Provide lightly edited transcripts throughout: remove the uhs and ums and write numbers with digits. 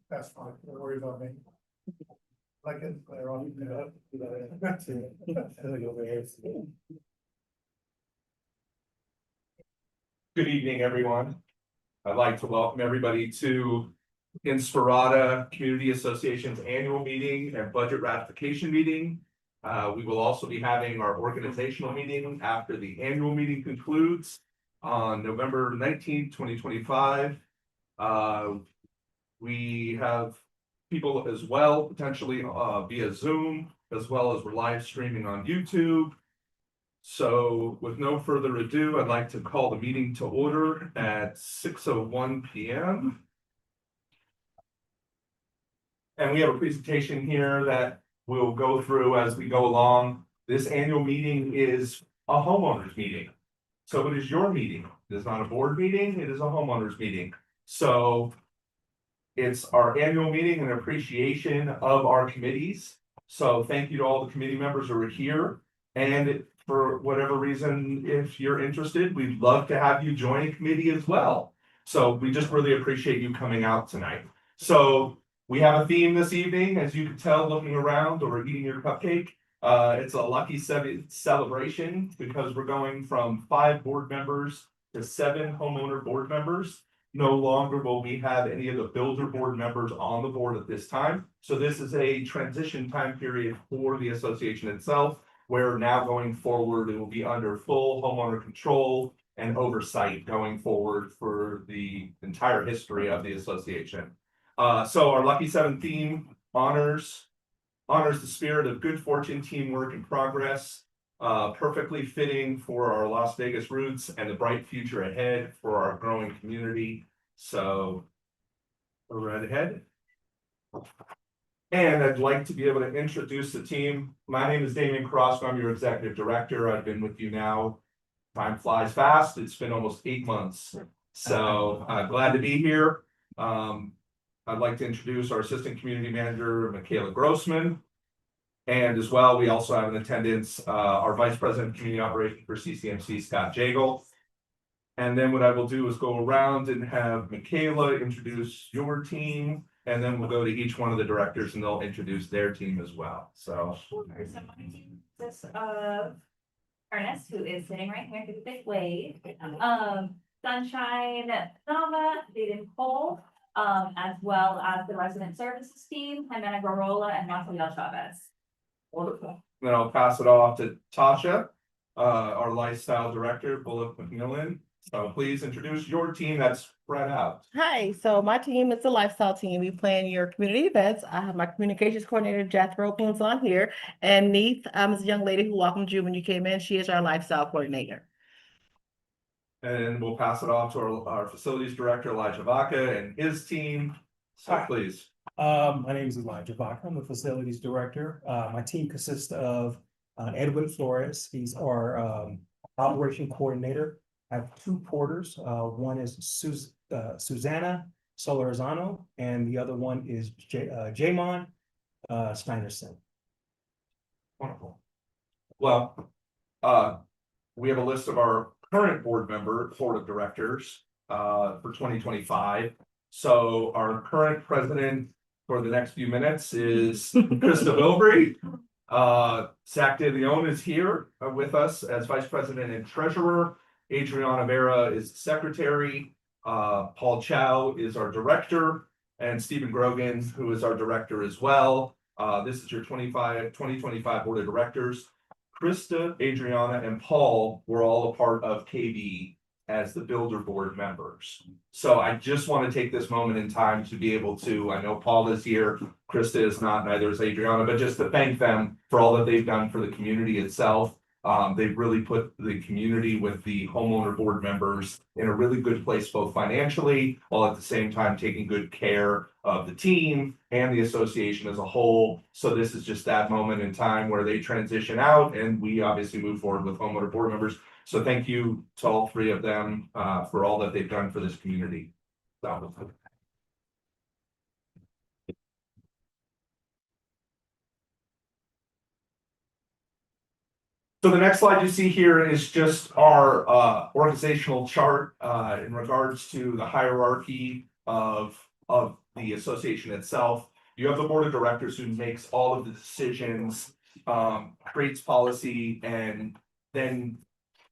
That's fine, don't worry about me. Like it, they're on. Good evening, everyone. I'd like to welcome everybody to Inspirada Community Association's annual meeting and budget ratification meeting. We will also be having our organizational meeting after the annual meeting concludes on November 19th, 2025. We have people as well, potentially via Zoom, as well as we're live streaming on YouTube. So with no further ado, I'd like to call the meeting to order at 6:01 p.m. And we have a presentation here that we'll go through as we go along. This annual meeting is a homeowners meeting. So it is your meeting. It is not a board meeting, it is a homeowners meeting. So it's our annual meeting and appreciation of our committees. So thank you to all the committee members who are here. And for whatever reason, if you're interested, we'd love to have you join a committee as well. So we just really appreciate you coming out tonight. So we have a theme this evening, as you can tell, looking around or eating your cupcake. It's a lucky 7th celebration because we're going from 5 board members to 7 homeowner board members. No longer will we have any of the builder board members on the board at this time. So this is a transition time period for the association itself, where now going forward, it will be under full homeowner control and oversight going forward for the entire history of the association. So our Lucky 7 theme honors the spirit of good fortune, teamwork, and progress. Perfectly fitting for our Las Vegas roots and the bright future ahead for our growing community. So go right ahead. And I'd like to be able to introduce the team. My name is Damien Cross. I'm your executive director. I've been with you now. Time flies fast. It's been almost 8 months. So glad to be here. I'd like to introduce our assistant community manager, Michaela Grossman. And as well, we also have in attendance our vice president of community operations for CCMC, Scott Jagel. And then what I will do is go around and have Michaela introduce your team, and then we'll go to each one of the directors and they'll introduce their team as well. So my team consists of Ernest, who is sitting right here, who's a big wave. Sunshine, Nava, Jaden Cole, as well as the resident services team, Jimena Garola and Rafael Chavez. Wonderful. Then I'll pass it off to Tasha, our lifestyle director, Bullock McMillan. So please introduce your team that's spread out. Hi, so my team is the lifestyle team. We plan your community events. I have my communications coordinator, Jethro, who's on here, and Neith is a young lady who welcomed you when you came in. She is our lifestyle coordinator. And we'll pass it off to our facilities director, Elijah Vaca, and his team. So Hi. please. My name is Elijah Vaca. I'm the facilities director. My team consists of Edwin Flores. He's our operation coordinator. I have 2 porters. One is Susanna Solorzano, and the other one is Jamon Steinerson. Wonderful. Well, we have a list of our current board of directors for 2025. So our current president for the next few minutes is Krista Bilbrey. Zach De Leon is here with us as vice president and treasurer. Adriana Vera is the secretary. Paul Chow is our director, and Stephen Grogan, who is our director as well. This is your 2025 board of directors. Krista, Adriana, and Paul were all a part of KB as the builder board members. So I just want to take this moment in time to be able to, I know Paul is here, Krista is not, neither is Adriana, but just to thank them for all that they've done for the community itself. They've really put the community with the homeowner board members in a really good place, both financially, while at the same time taking good care of the team and the association as a whole. So this is just that moment in time where they transition out and we obviously move forward with homeowner board members. So thank you to all 3 of them for all that they've done for this community. So the next slide you see here is just our organizational chart in regards to the hierarchy of the association itself. You have the board of directors who makes all of the decisions, creates policy, and then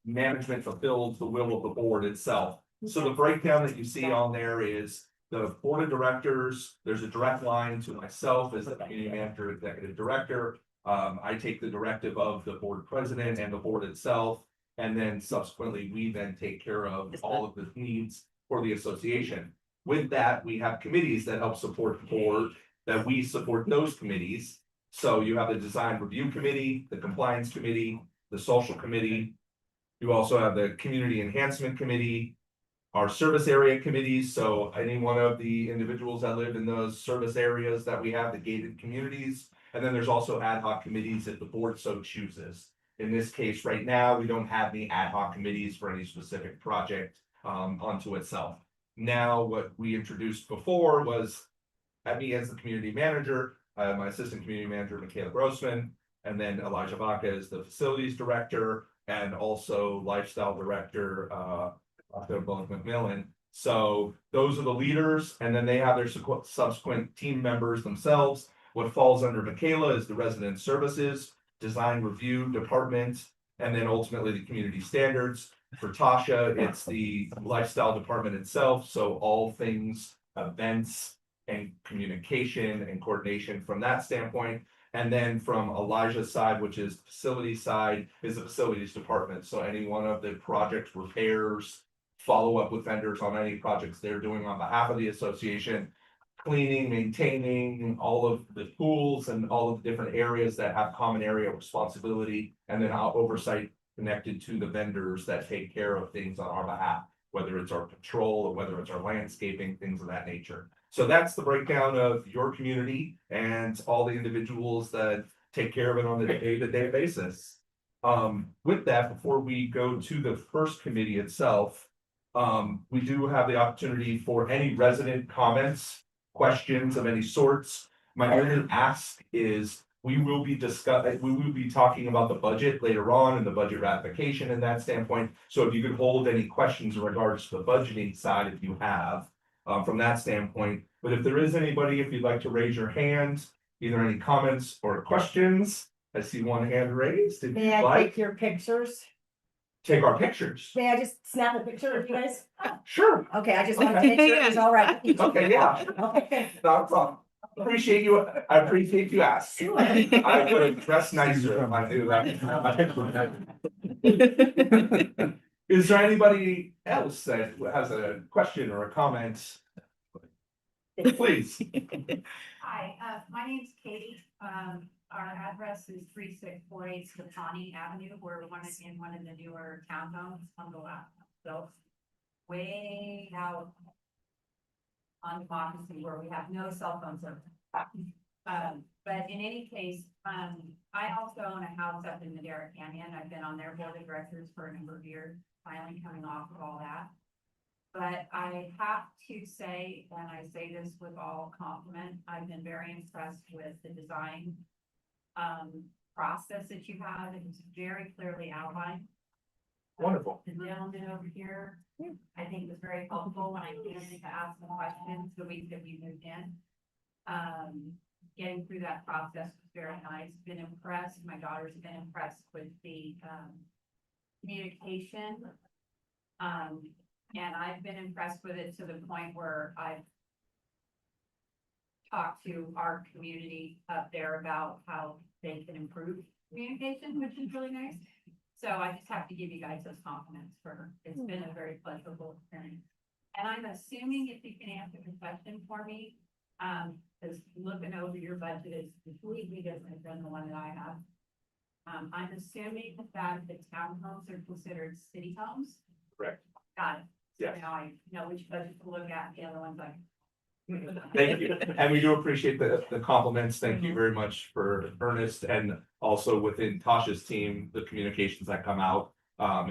management fulfills the will of the board itself. So the breakdown that you see on there is the board of directors, there's a direct line to myself as the community manager, executive director. I take the directive of the board president and the board itself. And then subsequently, we then take care of all of the needs for the association. With that, we have committees that help support the board, that we support those committees. So you have the design review committee, the compliance committee, the social committee. You also have the community enhancement committee, our service area committees. So any one of the individuals that live in those service areas that we have, the gated communities. And then there's also ad hoc committees if the board so chooses. In this case, right now, we don't have any ad hoc committees for any specific project onto itself. Now, what we introduced before was me as the community manager, my assistant community manager, Michaela Grossman, and then Elijah Vaca is the facilities director and also lifestyle director, Dr. McMillan. So those are the leaders, and then they have their subsequent team members themselves. What falls under Michaela is the resident services, design review department, and then ultimately the community standards. For Tasha, it's the lifestyle department itself. So all things events and communication and coordination from that standpoint. And then from Elijah's side, which is facility side, is the facilities department. So any one of the project repairs, follow up with vendors on any projects they're doing on behalf of the association, cleaning, maintaining all of the pools and all of the different areas that have common area responsibility, and then our oversight connected to the vendors that take care of things on our behalf, whether it's our patrol or whether it's our landscaping, things of that nature. So that's the breakdown of your community and all the individuals that take care of it on a day-to-day basis. With that, before we go to the first committee itself, we do have the opportunity for any resident comments, questions of any sorts. My only ask is we will be talking about the budget later on and the budget ratification in that standpoint. So if you could hold any questions in regards to the budgeting side, if you have, from that standpoint. But if there is anybody, if you'd like to raise your hand, either any comments or questions, I see one hand raised. If May you'd I like, take your pictures? take our pictures. May I just snap a picture of you guys? Sure. Okay, I just want to make sure it was all right. Okay, yeah. Okay. Not a problem. I appreciate you asking. Sure. I would have dressed nicer if I knew that. Is there anybody else that has a question or a comment? Please. Hi, my name's Katie. Our address is 3648 Stefani Avenue. We're in one of the newer townhomes on the left, so way out on Democracy where we have no cell phone service. But in any case, I also own a house up in Madera Canyon. I've been on their board of directors for a number of years, finally coming off of all that. But I have to say, and I say this with all compliment, I've been very impressed with the design process that you have. It's very clearly outlined. Wonderful. The gentleman over here, I think was very helpful when I came in to ask some questions the week that we moved in. Getting through that process was very nice. Been impressed. My daughter's been impressed with the communication. And I've been impressed with it to the point where I've talked to our community up there about how they can improve communication, which is really nice. So I just have to give you guys those compliments for, it's been a very pleasurable experience. And I'm assuming if you can answer the question for me, because looking over your budget is completely different than the one that I have. I'm assuming that the townhomes are considered city homes. Correct. Got it. Yes. Now I know which budget to look at, the other ones like. Thank you, and we do appreciate the compliments. Thank you very much for Ernest, and also within Tasha's team, the communications that come out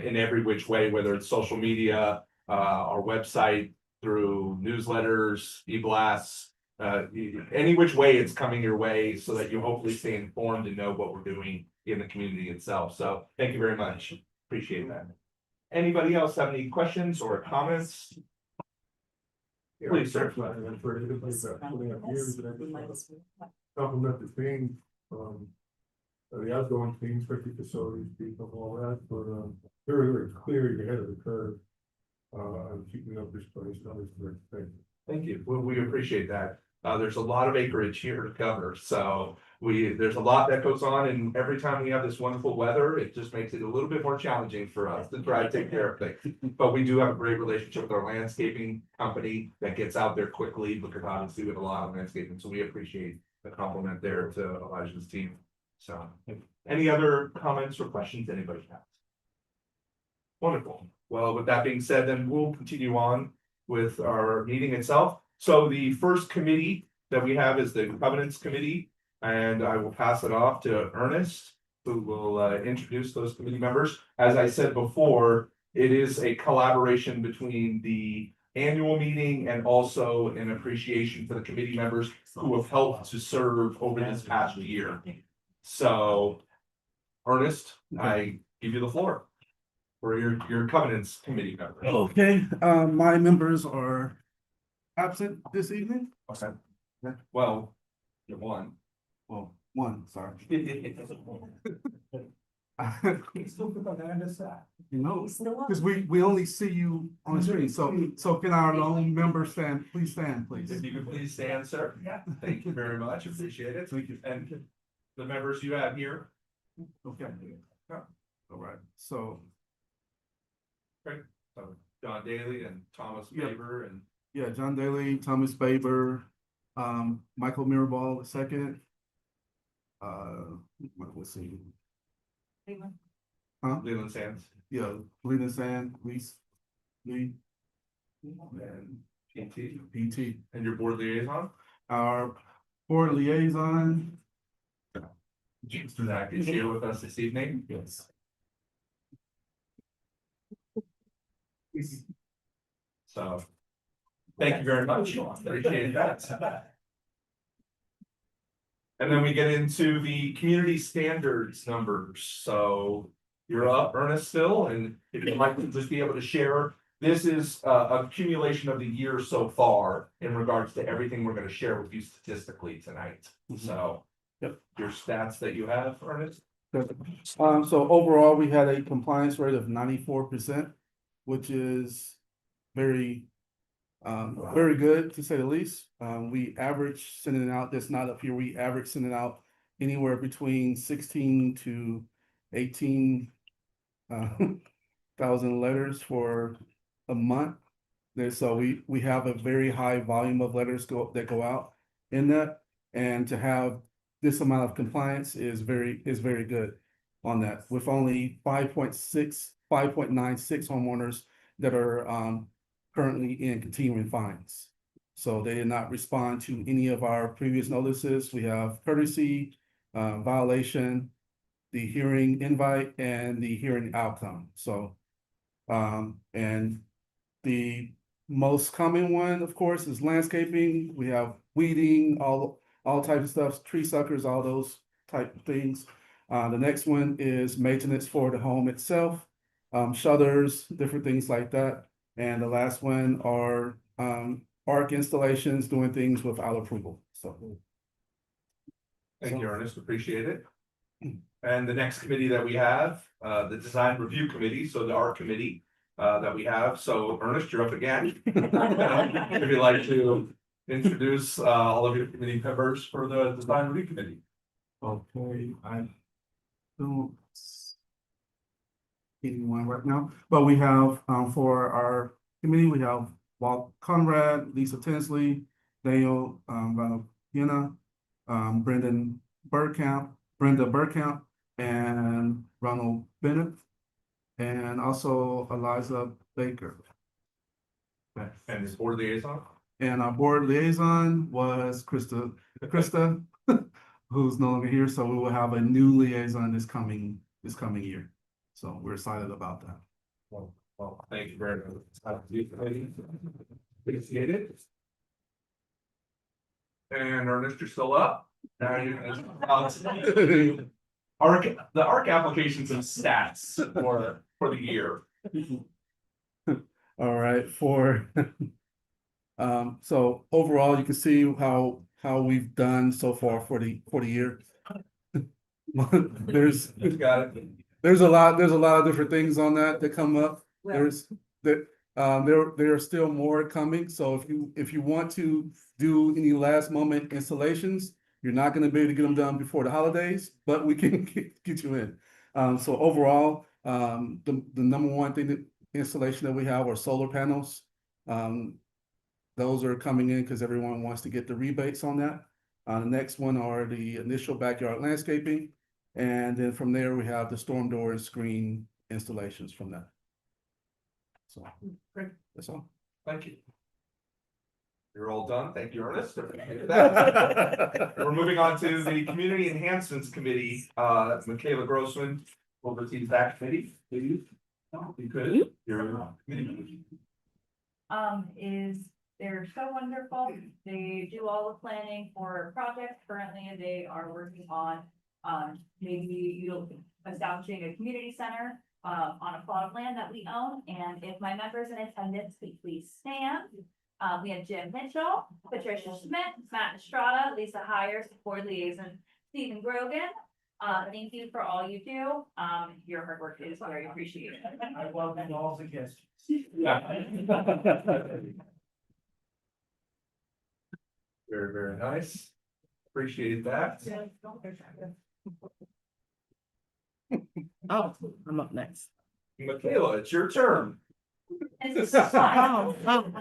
in every which way, whether it's social media, our website, through newsletters, e-blasts, any which way it's coming your way, so that you hopefully stay informed and know what we're doing in the community itself. So thank you very much. Appreciate that. Anybody else have any questions or comments? Please, sir. Compliment the team, the outgoing team, especially facilities, people, all that, but, very, very clear, you're ahead of the curve. And keeping up this place, that is great, thank you. Thank you. We appreciate that. There's a lot of acreage here to cover, so there's a lot that goes on, and every time we have this wonderful weather, it just makes it a little bit more challenging for us to try to take care of things. But we do have a great relationship with our landscaping company that gets out there quickly, because obviously we have a lot of landscaping, so we appreciate the compliment there to Elijah's team. So, any other comments or questions anybody has? Wonderful. Well, with that being said, then we'll continue on with our meeting itself. So the first committee that we have is the Covenants Committee, and I will pass it off to Ernest, who will introduce those committee members. As I said before, it is a collaboration between the annual meeting and also an appreciation for the committee members who have helped to serve over this past year. So, Ernest, I give you the floor for your Covenants Committee members. Okay, my members are absent this evening. Okay. Well, you're one. Well, one, sorry. You know, because we only see you on the screen, so can our lone members stand, please stand, please. If you could please stand, sir. Yeah. Thank you very much. Appreciate it. Thank you. And the members you have here. Okay. All right, so, John Daly and Thomas Yeah. Faber and yeah, John Daly, Thomas Faber, Michael Mirabal II. Let's see, Leland Sands yeah, Leland Sand, Lee, and PT PT. and your board liaison. Our board liaison, That can share with us this evening. yes. So, thank you very much. Appreciate that. And then we get into the community standards numbers. So you're up, Ernest, still, and if you'd like to just be able to share, this is a accumulation of the year so far in regards to everything we're going to share with you statistically tonight. So, Yep. Your stats that you have, Ernest. So overall, we had a compliance rate of 94%, which is very, very good to say the least. We average sending out, that's not up here, we average sending out anywhere between 16 to 18 thousand letters for a month. So we have a very high volume of letters that go out in that, and to have this amount of compliance is very good on that, with only 5.96 homeowners that are currently in continuing fines. So they did not respond to any of our previous notices. We have courtesy, violation, the hearing invite, and the hearing outcome. So, and the most common one, of course, is landscaping. We have weeding, all types of stuff, tree suckers, all those type of things. The next one is maintenance for the home itself, shutters, different things like that. And the last one are arc installations, doing things without approval. So. Thank you, Ernest. Appreciate it. And the next committee that we have, the Design Review Committee, so the ARC committee that we have. So Ernest, you're up again. If you'd like to introduce all of your committee members for the Design Review Committee. Okay, I don't see anyone right now, but we have for our committee, we have Walt Conrad, Lisa Tinsley, Daniel Valentina, Brenda Burkamp, and Ronald Bennett, and also Eliza Baker. And his board liaison. And our board liaison was Krista, who's no longer here, so we will have a new liaison this coming year. So we're excited about that. Well, thank you very much. Appreciate it. And Ernest, you're still up. Now you're the ARC applications and stats for the year. All right, for So overall, you can see how we've done so far for the year. There's Got it. there's a lot of different things on that come up. There's there are still more coming. So if you want to do any last moment installations, you're not going to be able to get them done before the holidays, but we can get you in. So overall, the number one thing that installation that we have are solar panels. Those are coming in because everyone wants to get the rebates on that. The next one are the initial backyard landscaping. And then from there, we have the storm door and screen installations from that. So, Great. that's all. Thank you. You're all done. Thank you, Ernest. Appreciate that. We're moving on to the Community Enhancements Committee. Michaela Grossman oversees that committee. Please, if you could, your committee member. They're so wonderful. They do all the planning for projects. Currently, they are working on, maybe establishing a community center, on a plot of land that we own. And if my members in attendance could please stand. We have Jim Mitchell, Patricia Schmidt, Matt Estrada, Lisa Hires, board liaison, Stephen Grogan. Thank you for all you do. Your hard work is very appreciated. I welcome all suggestions. Yeah. Very, very nice. Appreciate that. Oh, I'm up next. Michaela, it's your turn. And so,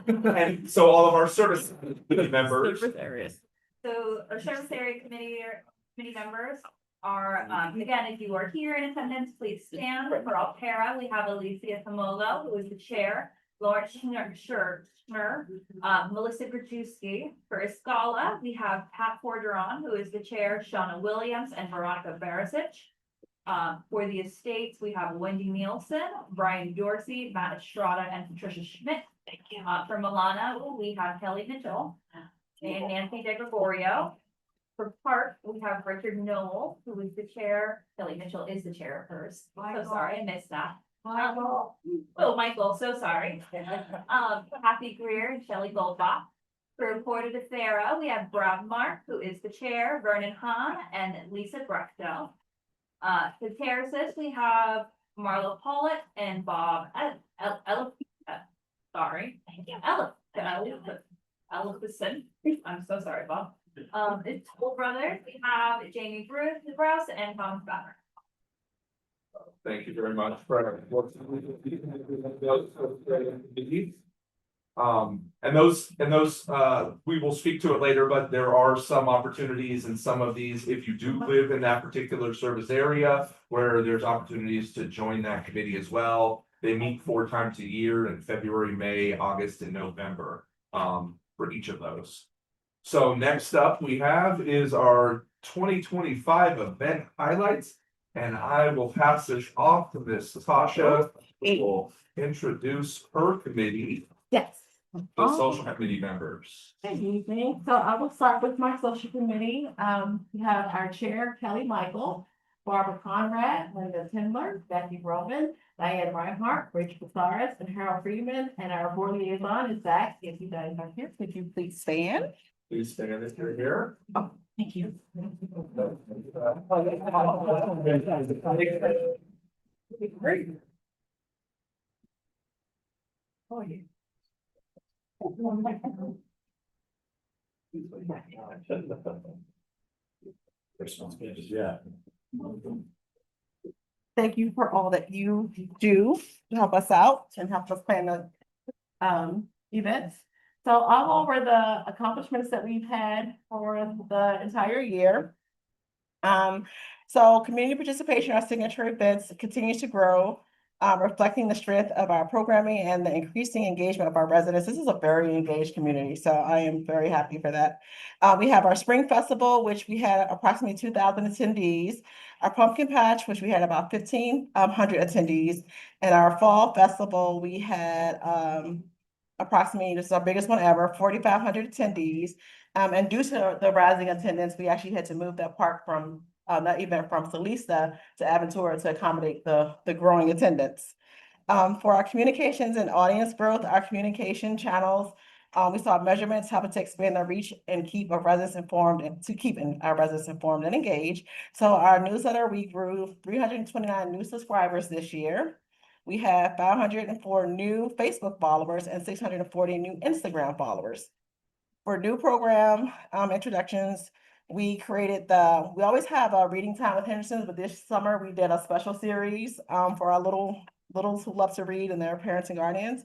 And so all of our service committee members, Service areas. So our service area committee members are, again, if you are here in attendance, please stand. For Altera, we have Alicia Famolo, who is the chair, Lauren Schnur, Melissa Grajewski. For Escala, we have Pat Forgeron, who is the chair, Shauna Williams, and Veronica Barisic. For the estates, we have Wendy Nielsen, Brian Dorsey, Matt Estrada, and Patricia Schmidt. Thank you. For Milana, we have Kelly Mitchell and Nancy De Gregorio. For Park, we have Richard Knoll, who is the chair. Kelly Mitchell is the chair of hers. So sorry, I missed that. Michael, so sorry. Kathy Greer and Shelley Goldbach. For Porta de Ferra, we have Brad Mark, who is the chair, Vernon Hahn, and Lisa Brechtel. For Terraces, we have Marla Pollitt and Bob Ellison. I'm so sorry, Bob. It's full brothers. We have Jamie Bruce and Tom Banner. thank you very much for. And those, we will speak to it later, but there are some opportunities in some of these, if you do live in that particular service area, where there's opportunities to join that committee as well. They meet 4 times a year in February, May, August, and November, for each of those. So next up we have is our 2025 event highlights, and I will pass this off to Miss Tasha, who will introduce her committee. Yes. The social committee members. Good evening. So I will start with my social committee. We have our chair, Kelly Michael, Barbara Conrad, Linda Tindler, Becky Roman, Diane Reinhardt, Rachel Casares, and Harold Freeman. And our board liaison is Zach. If you guys are here, could you please stand? Please stand if you're here. Oh, thank you. Great. Oh, yeah. Yeah. Thank you for all that you do to help us out and help us plan the events. So I'll go over the accomplishments that we've had for the entire year. So community participation, our signature events continues to grow, reflecting the strength of our programming and the increasing engagement of our residents. This is a very engaged community, so I am very happy for that. We have our Spring Festival, which we had approximately 2,000 attendees. Our Pumpkin Patch, which we had about 1,500 attendees. And our Fall Festival, we had approximately, this is our biggest one ever, 4,500 attendees. And due to the rising attendance, we actually had to move that park from that event from Salisa to Aventura to accommodate the growing attendance. For our communications and audience growth, our communication channels We saw measurements helping to expand our reach and keep our residents informed and to keeping our residents informed and engaged. So our newsletter, we grew 329 new subscribers this year. We have 504 new Facebook followers and 640 new Instagram followers. For new program introductions, we always have a reading time with Henderson's, but this summer we did a special series for our littles who love to read and their parents and guardians.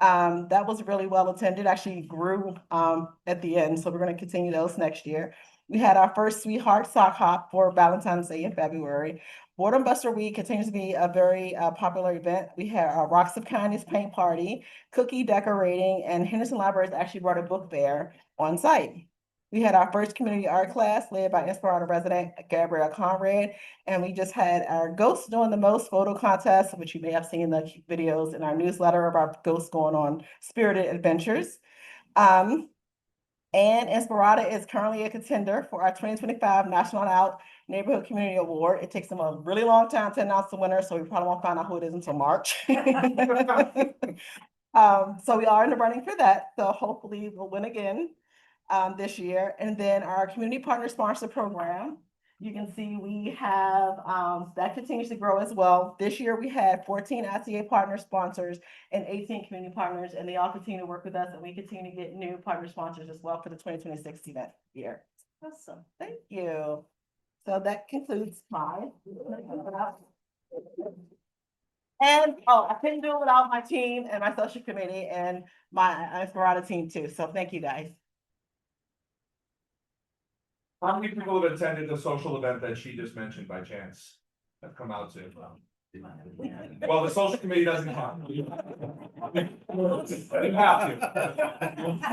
That was really well attended, actually grew at the end, so we're going to continue those next year. We had our first Sweetheart Sock Hop for Valentine's Day in February. Boredom Buster Week continues to be a very popular event. We had our Rocks of Kindness paint party, cookie decorating, and Henderson Libraries actually brought a book fair on site. We had our first community art class led by Inspirada resident Gabrielle Conrad, and we just had our Ghosts Doing the Most photo contest, which you may have seen the videos in our newsletter of our ghosts going on spirited adventures. And Inspirada is currently a contender for our 2025 National Out Neighborhood Community Award. It takes them a really long time to announce the winner, so we probably won't find out who it is until March. So we are in the running for that, so hopefully we'll win again this year. And then our community partner sponsor program, you can see we have that continues to grow as well. This year we had 14 ICA partner sponsors and 18 community partners, and they all continue to work with us, and we continue to get new partner sponsors as well for the 2026 event year. Awesome, thank you. So that concludes my. And I couldn't do it without my team and my social committee and my Inspirada team too. So thank you guys. How many people have attended the social event that she just mentioned by chance? Have come out to? Well, the social committee doesn't count. You have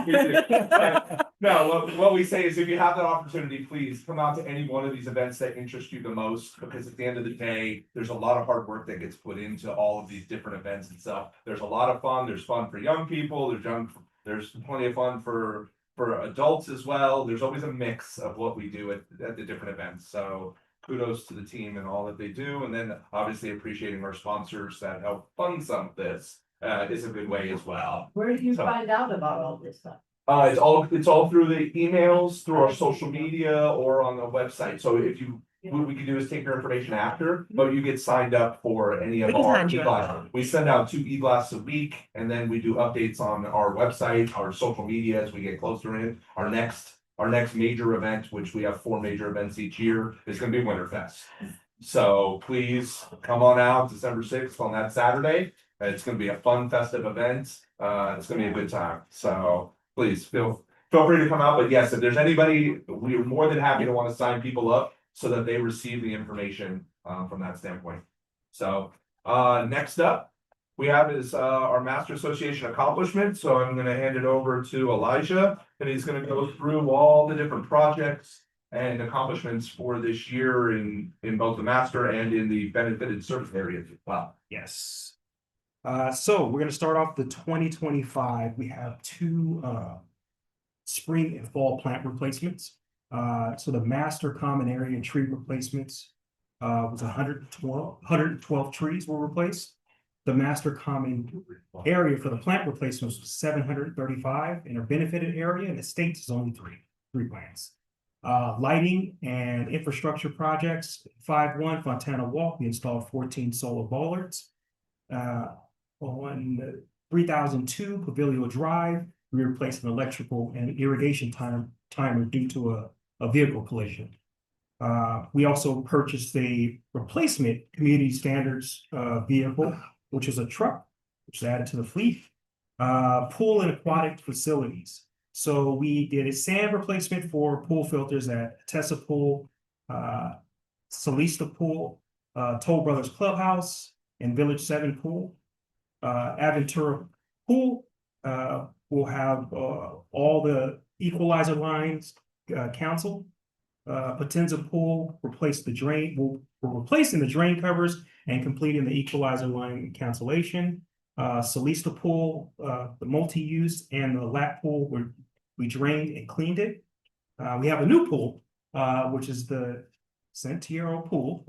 to. No, what we say is if you have that opportunity, please come out to any one of these events that interest you the most, because at the end of the day, there's a lot of hard work that gets put into all of these different events and stuff. There's a lot of fun. There's fun for young people. There's plenty of fun for adults as well. There's always a mix of what we do at the different events. So kudos to the team and all that they do. And then obviously appreciating our sponsors that help fund some of this is a good way as well. Where do you find out about all this stuff? It's all through the emails, through our social media, or on the website. So what we can do is take your information after, but you get signed up for any of our e-blasts. We send out 2 e-blasts a week, and then we do updates on our website, our social media as we get closer in. Our next major event, which we have 4 major events each year, is going to be Winterfest. So please come on out December 6th on that Saturday. It's going to be a fun, festive event. It's going to be a good time. So please feel free to come out. But yes, if there's anybody, we're more than happy to want to sign people up so that they receive the information from that standpoint. So next up we have is our Master Association accomplishment. So I'm going to hand it over to Elijah, and he's going to go through all the different projects and accomplishments for this year in both the master and in the benefited service areas as well. Yes. So we're going to start off the 2025. We have 2 spring and fall plant replacements. So the master common area tree replacements was 112 trees were replaced. The master common area for the plant replacements was 735 in our benefited area, and the states is only three plants. Lighting and infrastructure projects, 5-1 Fontana Walk, we installed 14 solar bollards. On 3002 Pavilion Drive, we replaced an electrical and irrigation timer due to a vehicle collision. We also purchased a replacement community standards vehicle, which is a truck, which is added to the fleet. Pool and aquatic facilities. So we did a sand replacement for pool filters at Tessa Pool, Solista Pool, Toll Brothers Clubhouse, and Village 7 Pool. Aventura Pool will have all the equalizer lines canceled. Potenza Pool replaced the drain. We're replacing the drain covers and completing the equalizer line cancellation. Solista Pool, the multi-use, and the lap pool, we drained and cleaned it. We have a new pool, which is the Santiago Pool.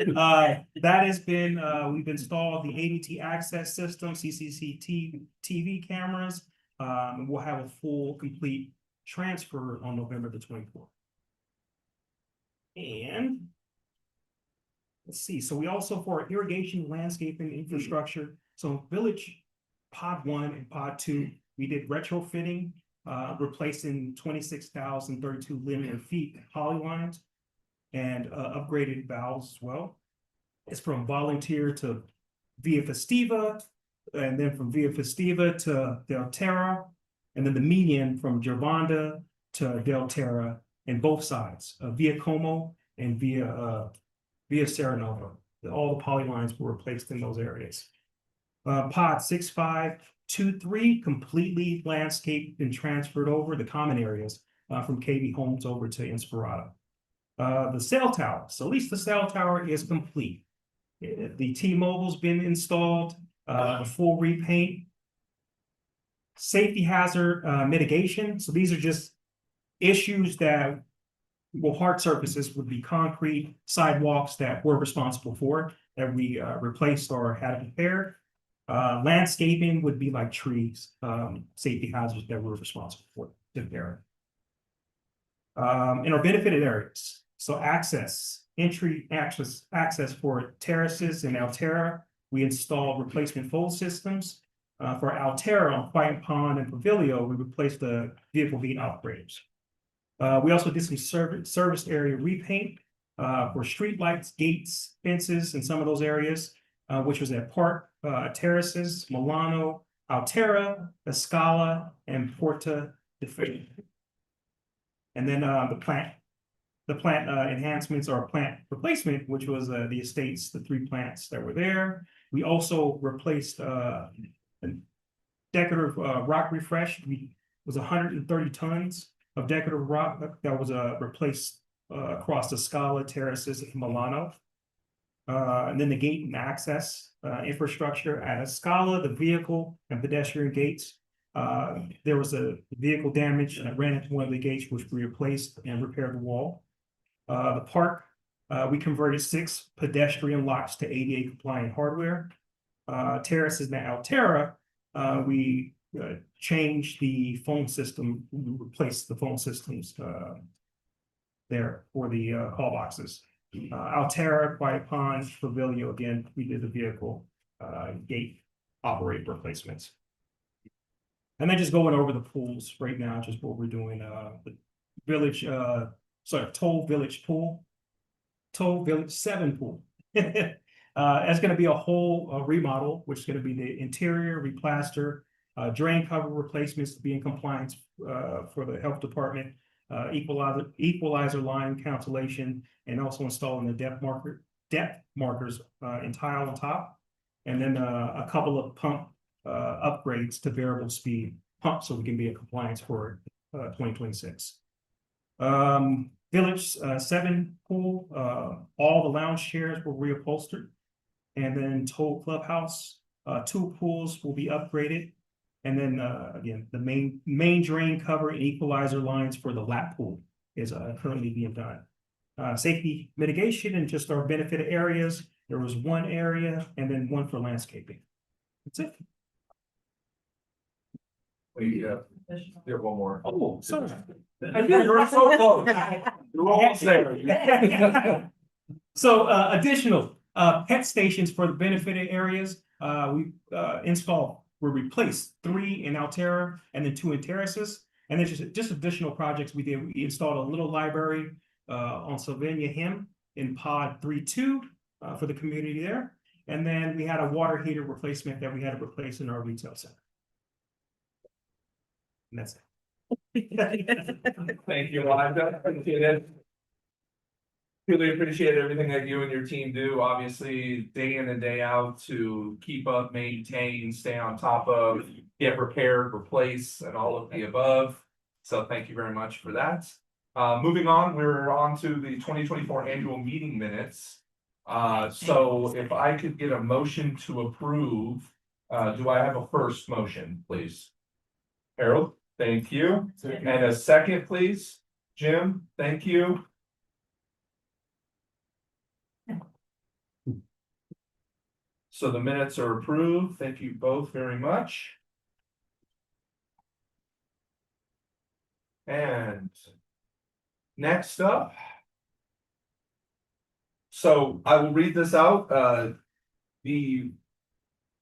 That has been, we've installed the ADT access system, CCTV TV cameras. And we'll have a full, complete transfer on November the 24th. And let's see, so we also for irrigation, landscaping, infrastructure, so village pod 1 and pod 2, we did retrofitting, replacing 26,032 linear feet poly lines and upgraded valves as well. It's from volunteer to Via Festiva, and then from Via Festiva to Del Terra, and then the median from Gervonda to Del Terra, and both sides, Via Como and Via Serenova. All the poly lines were replaced in those areas. Pod 6523 completely landscaped and transferred over the common areas from KB Homes over to Inspirada. The cell tower, so at least the cell tower is complete. The T-Mobile's been installed, a full repaint. Safety hazard mitigation, so these are just issues that, well, hard surfaces would be concrete, sidewalks that we're responsible for, that we replaced or had repaired. Landscaping would be like trees, safety hazards that we're responsible for to repair. In our benefited areas, so access for terraces in Altera, we installed replacement fold systems. For Altera on Quiet Pond and Pavilio, we replaced the vehicle beat operators. We also did some service area repaint for streetlights, gates, fences, and some of those areas, which was at Park, Terraces, Milano, Altera, Escala, and Porta de Fe. And then the plant enhancements or plant replacement, which was the estates, the 3 plants that were there. We also replaced a decorative rock refresh. Was 130 tons of decorative rock that was replaced across the Scala, Terraces, and Milano. And then the gate and access infrastructure at Scala, the vehicle and pedestrian gates. There was a vehicle damage and it ran into one of the gates, which we replaced and repaired the wall. The park, we converted 6 pedestrian locks to ADA compliant hardware. Terraces now Altera, we changed the phone system, we replaced the phone systems there for the call boxes. Altera, Quiet Pond, Pavilio, again, we did the vehicle gate operate replacements. And then just going over the pools right now, just what we're doing, the village, Toll Village pool, Toll Village 7 pool. That's going to be a whole remodel, which is going to be the interior replaster, drain cover replacements to be in compliance for the health department, equalizer line cancellation, and also installing the depth markers in tile on top, and then a couple of pump upgrades to variable speed pumps so we can be in compliance for 2026. Village 7 pool, all the lounge chairs were reupholstered. And then Toll Clubhouse, 2 pools will be upgraded. And then again, the main drain cover and equalizer lines for the lap pool is currently being done. Safety mitigation and just our benefited areas. There was 1 area and then 1 for landscaping. That's it. We have one more. Oh, sorry. You're so close. You're almost there. So additional pet stations for the benefited areas. We were replaced 3 in Altera and then 2 in Terraces. And then just additional projects we did. We installed a little library on Sylvania Him in pod 3-2 for the community there. And then we had a water heater replacement that we had to replace in our retail center. And that's it. Thank you, Elijah. Appreciate it. Really appreciate everything that you and your team do, obviously, day in and day out to keep up, maintain, stay on top of, get repaired, replace, and all of the above. So thank you very much for that. Moving on, we're on to the 2024 annual meeting minutes. So if I could get a motion to approve, do I have a first motion, please? Harold, thank you. And a second, please. Jim, thank you. So the minutes are approved. Thank you both very much. And next up. So I will read this out.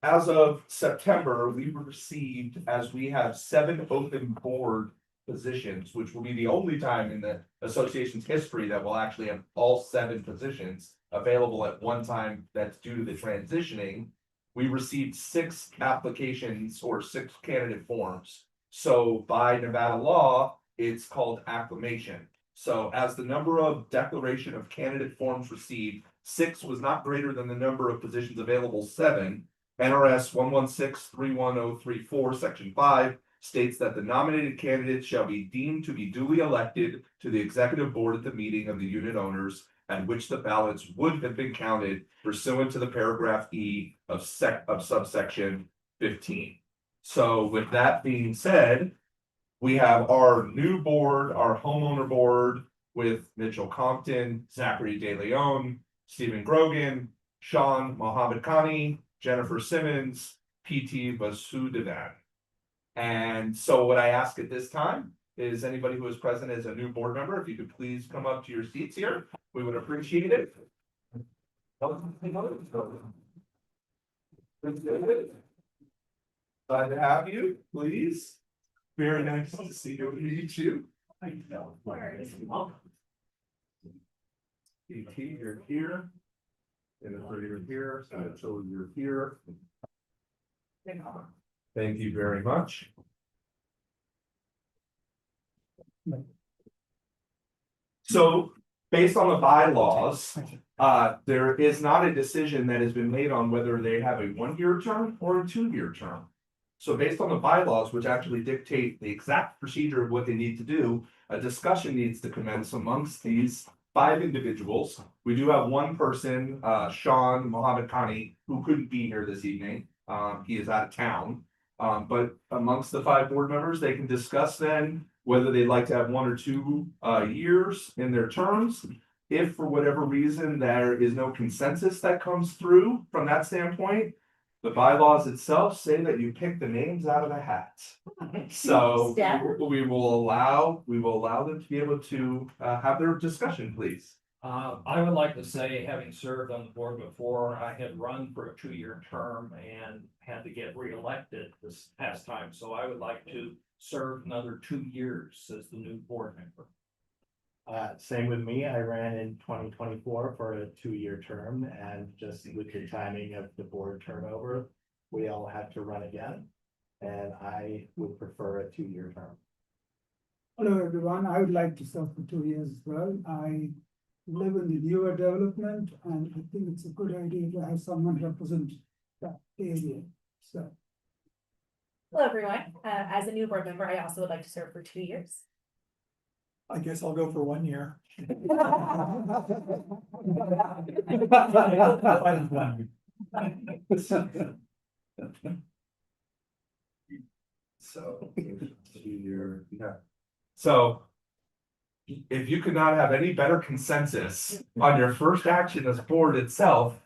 As of September, we received, as we have 7 open board positions, which will be the only time in the association's history that we'll actually have all 7 positions available at one time. That's due to the transitioning. We received 6 applications or 6 candidate forms. So by Nevada law, it's called acclamation. So as the number of declaration of candidate forms received, 6 was not greater than the number of positions available, 7. NRS 116-31034, section 5 states that the nominated candidates shall be deemed to be duly elected to the executive board at the meeting of the unit owners at which the ballots would have been counted pursuant to the paragraph E of subsection 15. So with that being said, we have our new board, our homeowner board with Mitchell Compton, Zachary De Leon, Stephen Grogan, Sean Mohammed Khani, Jennifer Simmons, PT Vasudevan. And so what I ask at this time is anybody who is present as a new board member, if you could please come up to your seats here, we would appreciate it. Glad to have you, please. Very nice to see you and meet you. PT, you're here. And you're here, so you're here. Thank you very much. So, based on the bylaws, there is not a decision that has been made on whether they have a 1-year term or a 2-year term. So based on the bylaws, which actually dictate the exact procedure of what they need to do, a discussion needs to commence amongst these 5 individuals. We do have one person, Sean Mohammed Khani, who couldn't be here this evening. He is out of town. But amongst the 5 board members, they can discuss then whether they'd like to have 1 or 2 years in their terms. If for whatever reason there is no consensus that comes through from that standpoint, the bylaws itself say that you pick the names out of the hat. So we will allow them to be able to have their discussion, please. I would like to say, having served on the board before, I had run for a 2-year term and had to get reelected this past time. So I would like to serve another 2 years as the new board member. Same with me. I ran in 2024 for a 2-year term, and just with the timing of the board turnover, we all had to run again. And I would prefer a 2-year term. Hello, everyone. I would like to serve for 2 years as well. I live in the newer development, and I think it's a good idea to have someone represent that area. So, Hello, everyone. As a new board member, I also would like to serve for 2 years. I guess I'll go for 1 year. So, yeah. So, if you could not have any better consensus on your first action as board itself,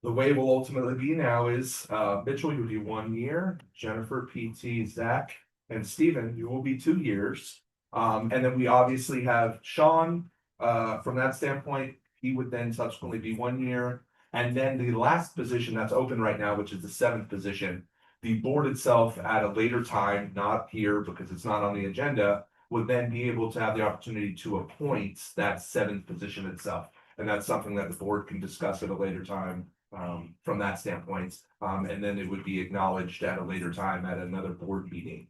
the way will ultimately be now is, Mitchell, you'll be 1 year, Jennifer, PT, Zach, and Stephen, you will be 2 years. And then we obviously have Sean, from that standpoint, he would then subsequently be 1 year. And then the last position that's open right now, which is the 7th position, the board itself at a later time, not here because it's not on the agenda, would then be able to have the opportunity to appoint that 7th position itself. And that's something that the board can discuss at a later time, from that standpoint. And then it would be acknowledged at a later time at another board meeting,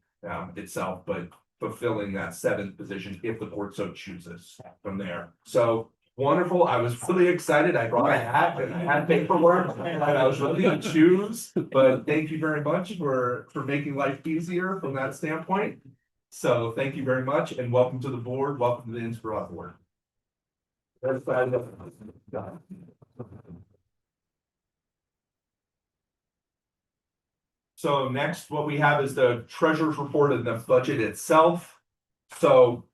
itself, but fulfilling that 7th position if the board so chooses from there. So wonderful. I was really excited. I brought a hat and I had paperwork and I was really gonna choose, but thank you very much for making life easier from that standpoint. So thank you very much and welcome to the board. Welcome to the Inspirada board. So next, what we have is the treasurer's report and the budget itself. So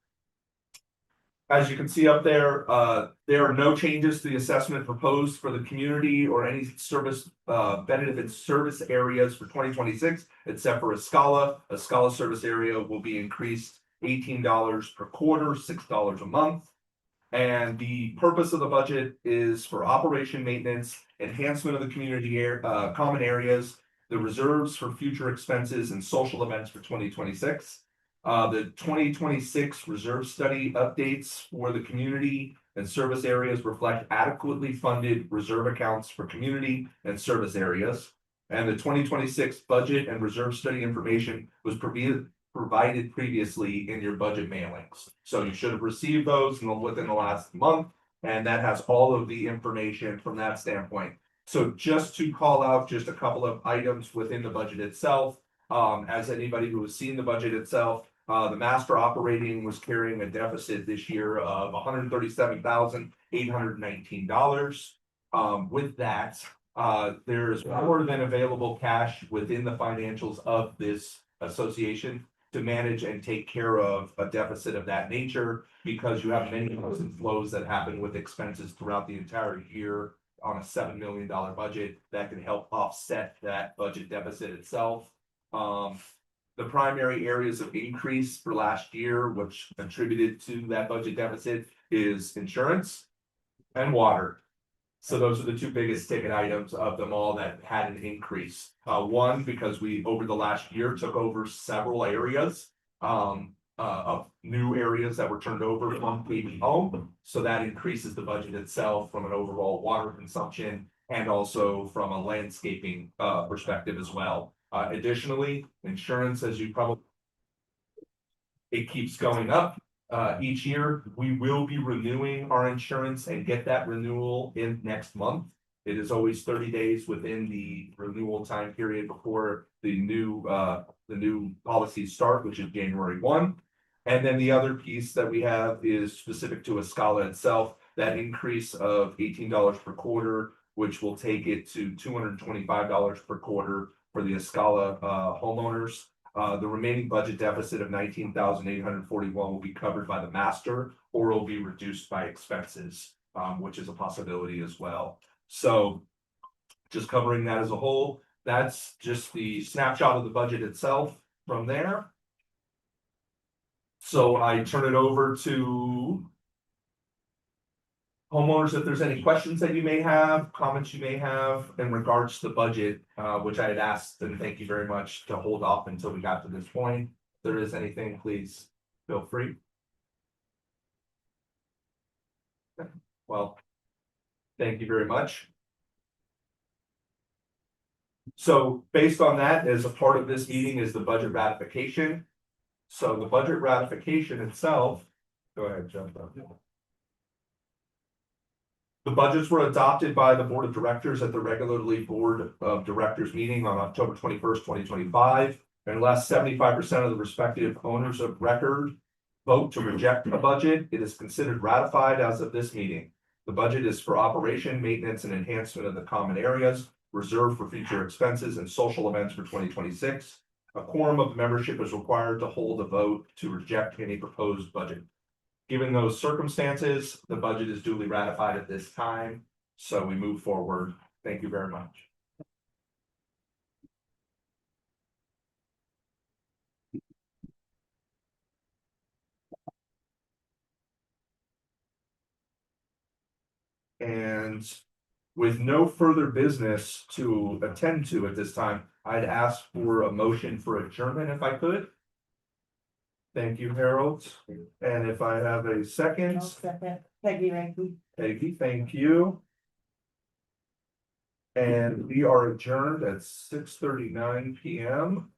as you can see up there are no changes to the assessment proposed for the community or any service, benefit service areas for 2026, except for a Scala. A Scala service area will be increased $18 per quarter, $6 a month. And the purpose of the budget is for operation maintenance, enhancement of the community common areas, the reserves for future expenses and social events for 2026. The 2026 reserve study updates for the community and service areas reflect adequately funded reserve accounts for community and service areas. And the 2026 budget and reserve study information was provided previously in your budget mailings. So you should have received those within the last month, and that has all of the information from that standpoint. So just to call out just a couple of items within the budget itself, as anybody who has seen the budget itself, the master operating was carrying a deficit this year of $137,819. With that, there's more than available cash within the financials of this association to manage and take care of a deficit of that nature, because you have many ebbs and flows that happen with expenses throughout the entire year on a $7 million budget that can help offset that budget deficit itself. The primary areas of increase for last year, which contributed to that budget deficit, is insurance and water. So those are the two biggest ticket items of them all that had an increase. One, because we, over the last year, took over several areas of new areas that were turned over from KB Home. So that increases the budget itself from an overall water consumption and also from a landscaping perspective as well. Additionally, insurance, as you probably, it keeps going up. Each year, we will be renewing our insurance and get that renewal in next month. It is always 30 days within the renewal time period before the new policies start, which is January 1. And then the other piece that we have is specific to Escala itself, that increase of $18 per quarter, which will take it to $225 per quarter for the Escala homeowners. The remaining budget deficit of $19,841 will be covered by the master, or will be reduced by expenses, which is a possibility as well. So just covering that as a whole, that's just the snapshot of the budget itself from there. So I turn it over to homeowners, if there's any questions that you may have, comments you may have in regards to the budget, which I had asked, and thank you very much, to hold off until we got to this point. If there is anything, please feel free. Well, thank you very much. So based on that, as a part of this meeting is the budget ratification. So the budget ratification itself, go ahead, Jeff. The budgets were adopted by the Board of Directors at the regularly Board of Directors meeting on October 21st, 2025. Unless 75% of the respective owners of record vote to reject a budget, it is considered ratified as of this meeting. The budget is for operation, maintenance, and enhancement of the common areas, reserved for future expenses and social events for 2026. A quorum of membership is required to hold a vote to reject any proposed budget. Given those circumstances, the budget is duly ratified at this time, so we move forward. Thank you very much. And with no further business to attend to at this time, I'd ask for a motion for adjournment if I could. Thank you, Harold. And if I have a second. Peggy, thank you. And we are adjourned at 6:39 p.m.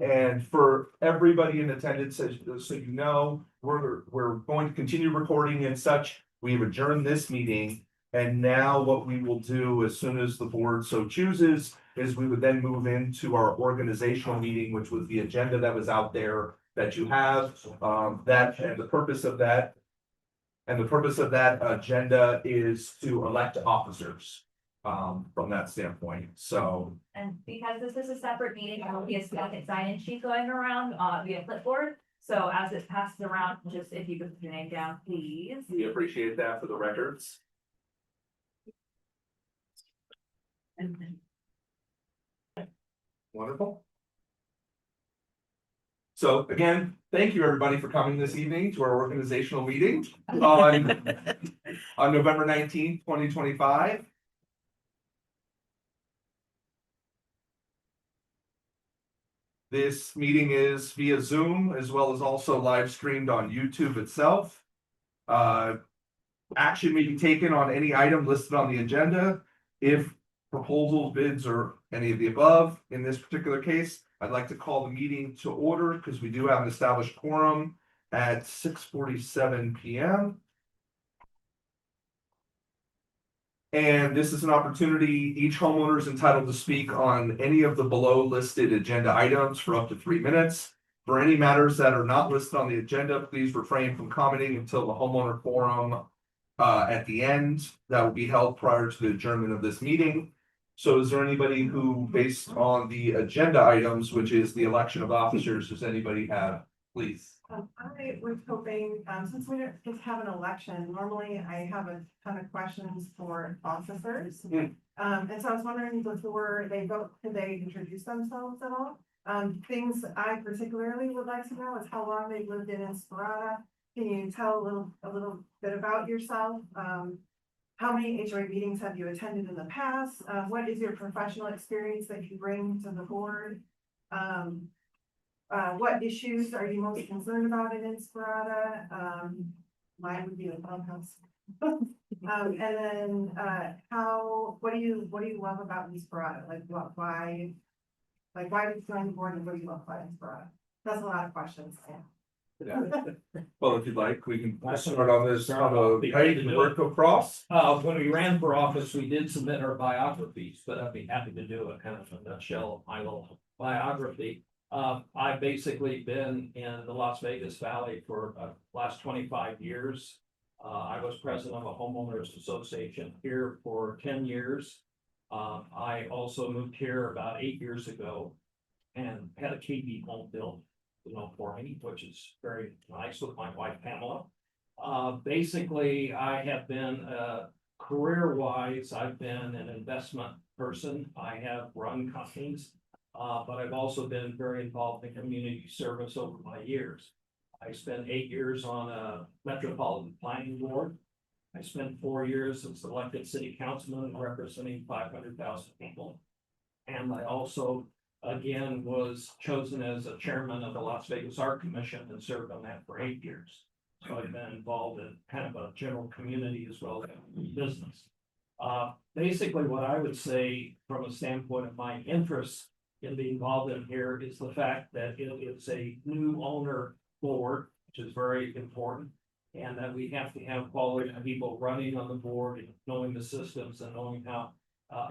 And for everybody in attendance, so you know, we're going to continue recording and such. We've adjourned this meeting. And now what we will do as soon as the board so chooses is we would then move into our organizational meeting, which was the agenda that was out there that you have, that, and the purpose of that. And the purpose of that agenda is to elect officers, from that standpoint, so. And because this is a separate meeting, there will be a second sign-in sheet going around via clipboard. So as it passes around, just if you could put your name down, please. We appreciate that for the records. Wonderful. So again, thank you everybody for coming this evening to our organizational meeting on November 19th, 2025. This meeting is via Zoom as well as also live streamed on YouTube itself. Action may be taken on any item listed on the agenda. If proposals, bids, or any of the above, in this particular case, I'd like to call the meeting to order because we do have an established quorum at 6:47 p.m. And this is an opportunity, each homeowner is entitled to speak on any of the below listed agenda items for up to 3 minutes. For any matters that are not listed on the agenda, please refrain from commenting until the homeowner forum at the end. That will be held prior to the adjournment of this meeting. So is there anybody who, based on the agenda items, which is the election of officers, does anybody have, please? I was hoping, since we just have an election, normally I have a ton of questions for officers. And so I was wondering before they vote, could they introduce themselves at all? Things I particularly would like to know is how long they've lived in Inspirada. Can you tell a little bit about yourself? How many HOA meetings have you attended in the past? What is your professional experience that you bring to the board? What issues are you most concerned about in Inspirada? Mine would be the clubhouse. And then, what do you love about Inspirada? Why did you join the board and what do you love about Inspirada? That's a lot of questions. Well, if you'd like, we can start on this on I'll the be right happy to and do work across. When we ran for office, we did submit our biographies, but I'd be happy to do a kind of a nutshell of my little biography. I've basically been in the Las Vegas Valley for the last 25 years. I was president of a homeowners association here for 10 years. I also moved here about 8 years ago and had a KB home built, for me, which is very nice with my wife Pamela. Basically, I have been career-wise, I've been an investment person. I have run companies. But I've also been very involved in community service over my years. I spent 8 years on a metropolitan planning board. I spent 4 years as elected city councilman representing 500,000 people. And I also, again, was chosen as a chairman of the Las Vegas Art Commission and served on that for 8 years. So I've been involved in kind of a general community as well as business. Basically, what I would say from a standpoint of my interests in being involved in here is the fact that it is a new owner board, which is very important, and that we have to have quality people running on the board and knowing the systems and knowing how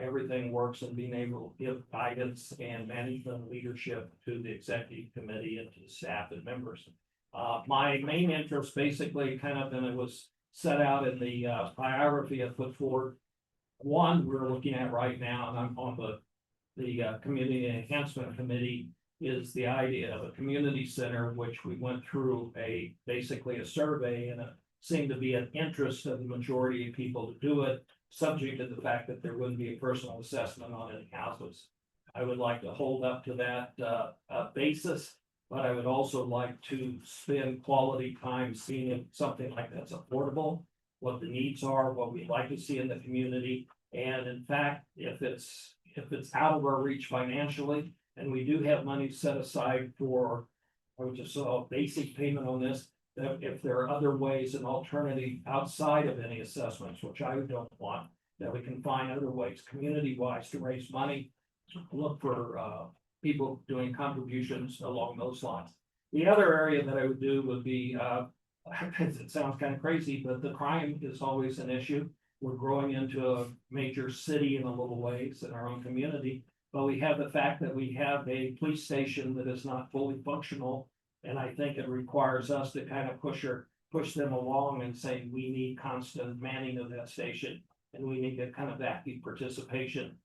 everything works and being able to give guidance and management leadership to the executive committee and to the staff and members. My main interest basically and it was set out in the biography I put forward. One we're looking at right now, and I'm on the Community Enhancement Committee, is the idea of a community center, which we went through basically a survey, and it seemed to be an interest of the majority of people to do it, subject to the fact that there wouldn't be a personal assessment on any houses. I would like to hold up to that basis, but I would also like to spend quality time seeing if something like that's affordable, what the needs are, what we'd like to see in the community, and in fact, if it's out of our reach financially, and we do have money set aside for, I would just saw a basic payment on this, that if there are other ways and alternative outside of any assessments, which I don't want, that we can find other ways, community-wise, to raise money, look for people doing contributions along those lines. The other area that I would do would be, it sounds kind of crazy, but the crime is always an issue. We're growing into a major city in a little ways in our own community, but we have the fact that we have a police station that is not fully functional. And I think it requires us to kind of push them along and say, we need constant manning of that station. And we need a kind of active participation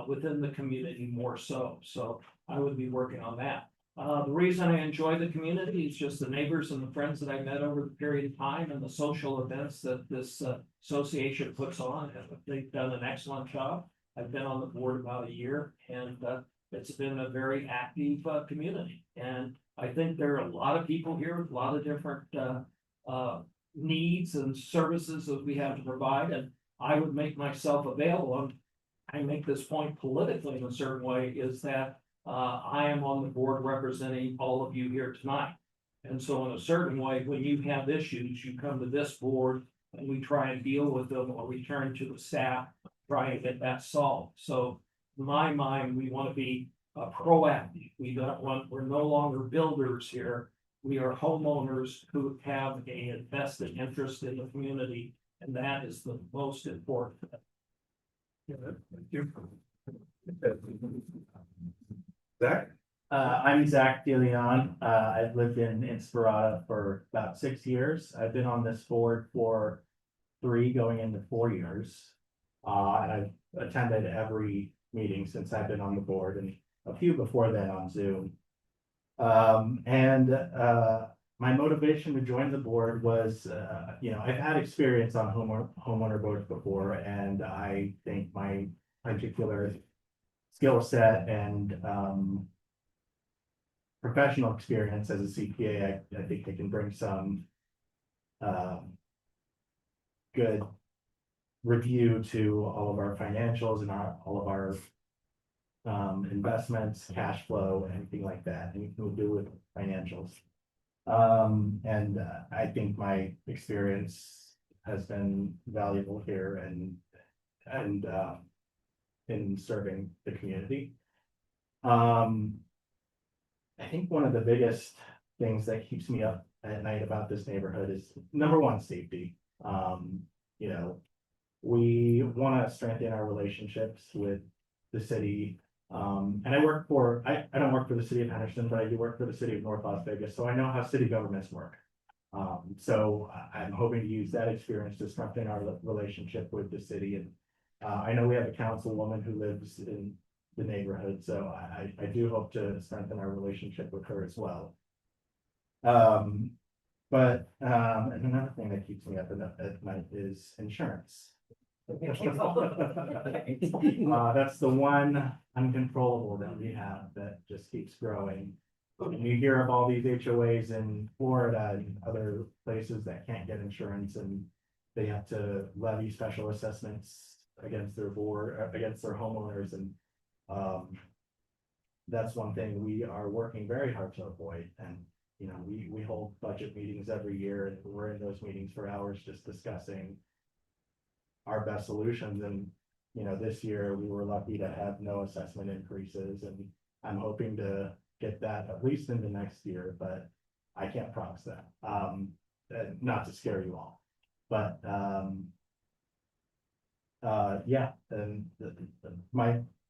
within the community more so. So I would be working on that. The reason I enjoy the community is just the neighbors and the friends that I met over the period of time and the social events that this association puts on. And they've done an excellent job. I've been on the board about a year and it's been a very active community. And I think there are a lot of people here with a lot of different needs and services that we have to provide. And I would make myself available. And I make this point politically in a certain way is that I am on the board representing all of you here tonight. And so in a certain way, when you have issues, you come to this board and we try and deal with them or we turn to the staff, try and get that solved. So in my mind, we want to be proactive. We're no longer builders here. We are homeowners who have a vested interest in the community, and that is the most important. Zach? I'm Zach DeLeon. I've lived in Inspirada for about 6 years. I've been on this board for 3 going into 4 years. And I've attended every meeting since I've been on the board and a few before that on Zoom. My motivation to join the board was, I've had experience on homeowner boards before, and I think my particular skill set and professional experience as a CPA, I think I can bring some good review to all of our financials and all of our investments, cash flow, anything like that, anything to do with financials. I think my experience has been valuable here and in serving the community. I think one of the biggest things that keeps me up at night about this neighborhood is number one, safety. We want to strengthen our relationships with the city. And I don't work for the city of Henderson, but I do work for the city of North Las Vegas, so I know how city governments work. So I'm hoping to use that experience to strengthen our relationship with the city. And I know we have a councilwoman who lives in the neighborhood, so I do hope to strengthen our relationship with her as well. And another thing that keeps me up at night is insurance. That's the one uncontrollable that we have that just keeps growing. And you hear of all these HOAs in Florida and other places that can't get insurance and they have to levy special assessments against their homeowners. And that's one thing we are working very hard to avoid. And we hold budget meetings every year and we're in those meetings for hours just discussing our best solutions. And this year we were lucky to have no assessment increases, and I'm hoping to get that at least into next year, but I can't promise that. Not to scare you all, but yeah, and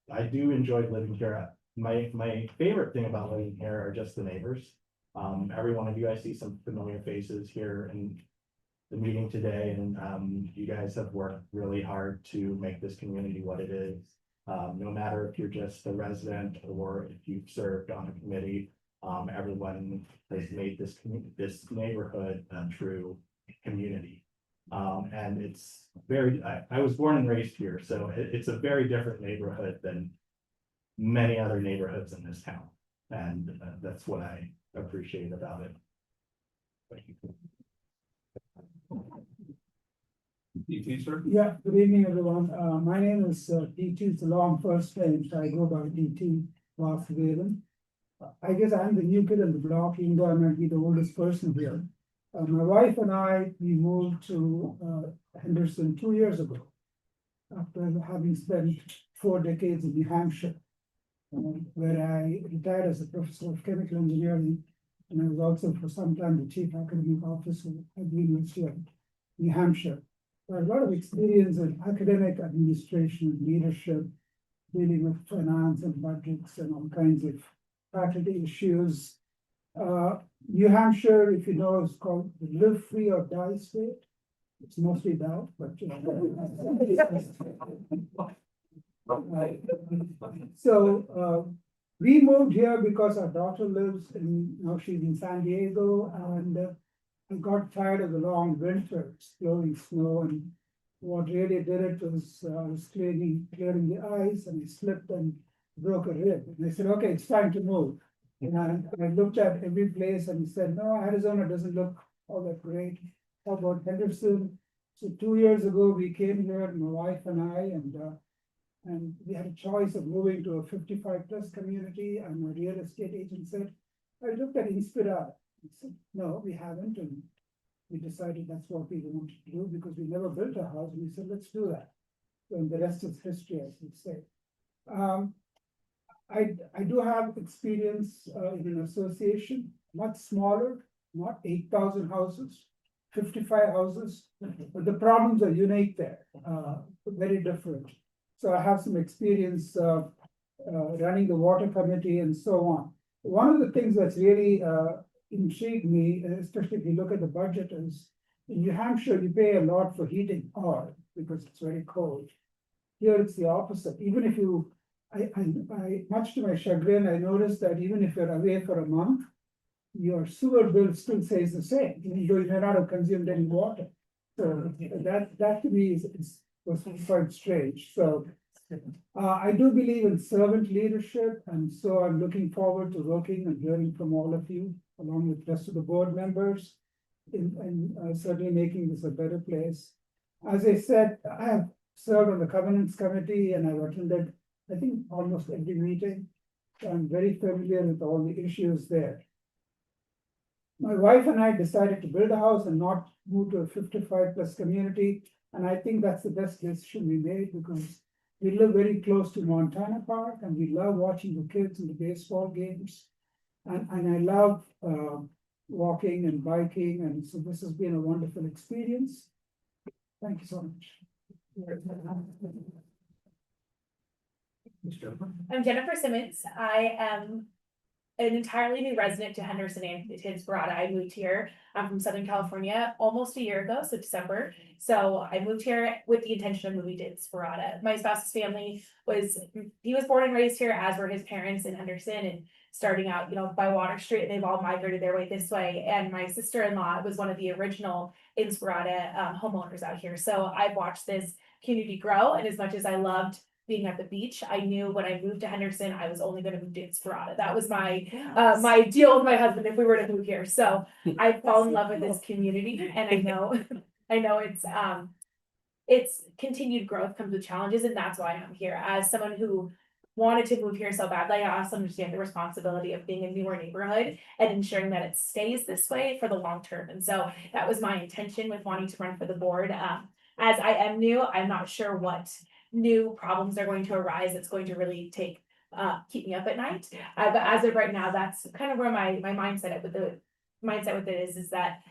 I do enjoy living here. My favorite thing about living here are just the neighbors. Every one of you, I see some familiar faces here in the meeting today, and you guys have worked really hard to make this community what it is. No matter if you're just a resident or if you've served on a committee, everyone has made this neighborhood a true community. And it's I was born and raised here, so it's a very different neighborhood than many other neighborhoods in this town. And that's what I appreciate about it. Thank you. DT, sir? Yeah, good evening, everyone. My name is DT. It's a long first name, so I go by DT Vasudevan. I guess I'm the new kid in the block, even though I might be the oldest person here. My wife and I, we moved to Henderson 2 years ago, after having spent 4 decades in New Hampshire, where I retired as a professor of chemical engineering, and I was also for some time the chief academic officer at the University of New Hampshire. So I have a lot of experience in academic administration, leadership, dealing with finance and budgets and all kinds of faculty issues. New Hampshire, if you know, is called the live free or die state. It's mostly die, but so We moved here because our daughter lives in, she's in San Diego, and I got tired of the long winters, blowing snow, and what really did it was, I was clearing the ice, and I slipped and broke a rib. And I said, okay, it's time to move. And I looked at every place and said, no, Arizona doesn't look all that great. How about Henderson? So 2 years ago, we came here, my wife and I, and we had a choice of moving to a 55+ community, and my real estate agent said, I looked at Inspirada. I said, no, we haven't, and we decided that's what we wanted to do because we never built a house, and we said, let's do that. And the rest is history, as we say. I do have experience in an association, much smaller, not 8,000 houses, 55 houses, but the problems are unique there, very different. So I have some experience running the water committee and so on. One of the things that's really intrigued me, especially if you look at the budget, is in New Hampshire, you pay a lot for heating oil because it's very cold. Here it's the opposite. Even if you, much to my chagrin, I noticed that even if you're away for a month, your sewer bill still stays the same, even though you may not have consumed any water. So that to me was quite strange. So I do believe in servant leadership, and so I'm looking forward to working and hearing from all of you, along with the rest of the board members, in certainly making this a better place. As I said, I have served on the governance committee, and I've attended, I think, almost every meeting. So I'm very familiar with all the issues there. My wife and I decided to build a house and not move to a 55+ community. And I think that's the best decision we made because we live very close to Montana Park, and we love watching the kids in the baseball games. And I love walking and biking. And so this has been a wonderful experience. Thank you so much. I'm Jennifer Simmons. I am an entirely new resident to Henderson and to Inspirada. I moved here. I'm from Southern California almost a year ago, so December. So I moved here with the intention of moving to Inspirada. My spouse's family he was born and raised here, as were his parents in Henderson, and starting out, by Water Street, they've all migrated their way this way. And my sister-in-law was one of the original Inspirada homeowners out here. So I've watched this community grow, and as much as I loved being at the beach, I knew when I moved to Henderson, I was only going to move to Inspirada. That was my my deal with my husband if we were to move here. So I fell in love with this community, and I know it's continued growth comes with challenges, and that's why I'm here. As someone who wanted to move here so badly, I also understand the responsibility of being a newer neighborhood and ensuring that it stays this way for the long term. And so that was my intention with wanting to run for the board. As I am new, I'm not sure what new problems are going to arise that's going to really keep me up at night. But as of right now, that's kind of where my mindset with it is that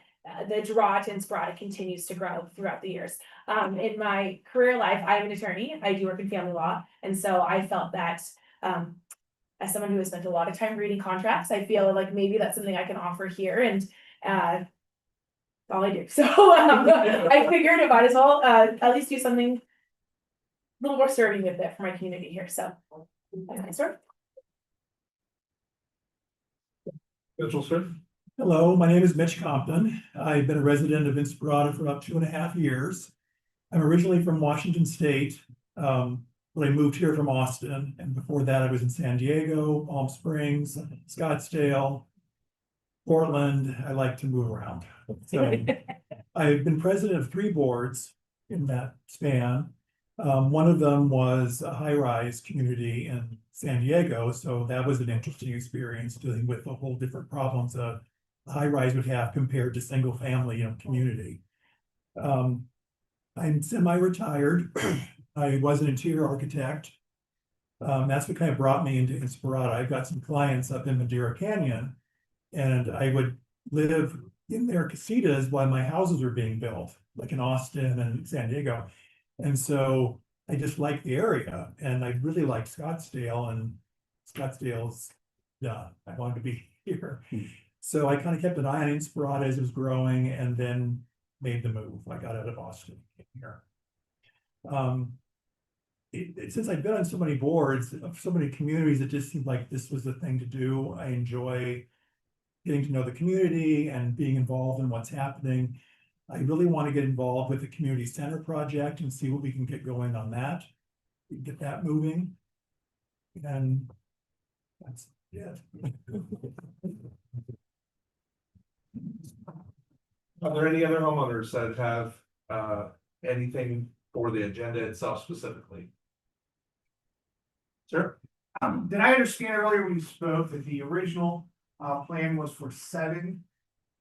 the draw to Inspirada continues to grow throughout the years. In my career life, I'm an attorney. I do work in family law, and so I felt that as someone who has spent a lot of time reading contracts, I feel like maybe that's something I can offer here, and all I do. So I figured I might as well at least do something a little more serving with it for my community here. So that's my story. Mitchell, sir. Hello, my name is Mitch Compton. I've been a resident of Inspirada for about 2.5 years. I'm originally from Washington State, but I moved here from Austin. And before that, I was in San Diego, Palm Springs, Scottsdale, Portland. I like to move around. So I've been president of 3 boards in that span. One of them was a high-rise community in San Diego. So that was an interesting experience, dealing with the whole different problems of high-rise would have compared to single-family community. I'm semi-retired. I was an interior architect. That's what kind of brought me into Inspirada. I've got some clients up in Madeira Canyon, and I would live in their casitas while my houses were being built, like in Austin and San Diego. And so I just liked the area, and I really liked Scottsdale, and Scottsdale's done. I wanted to be here. So I kind of kept an eye on Inspirada as it was growing, and then made the move. I got out of Austin here. since I've been on so many boards of so many communities, it just seemed like this was the thing to do. I enjoy getting to know the community and being involved in what's happening. I really want to get involved with the community center project and see what we can get going on that. Get that moving. And that's it. Are there any other homeowners that have anything for the agenda itself specifically? Sure. Did I understand earlier when you spoke that the original plan was for 7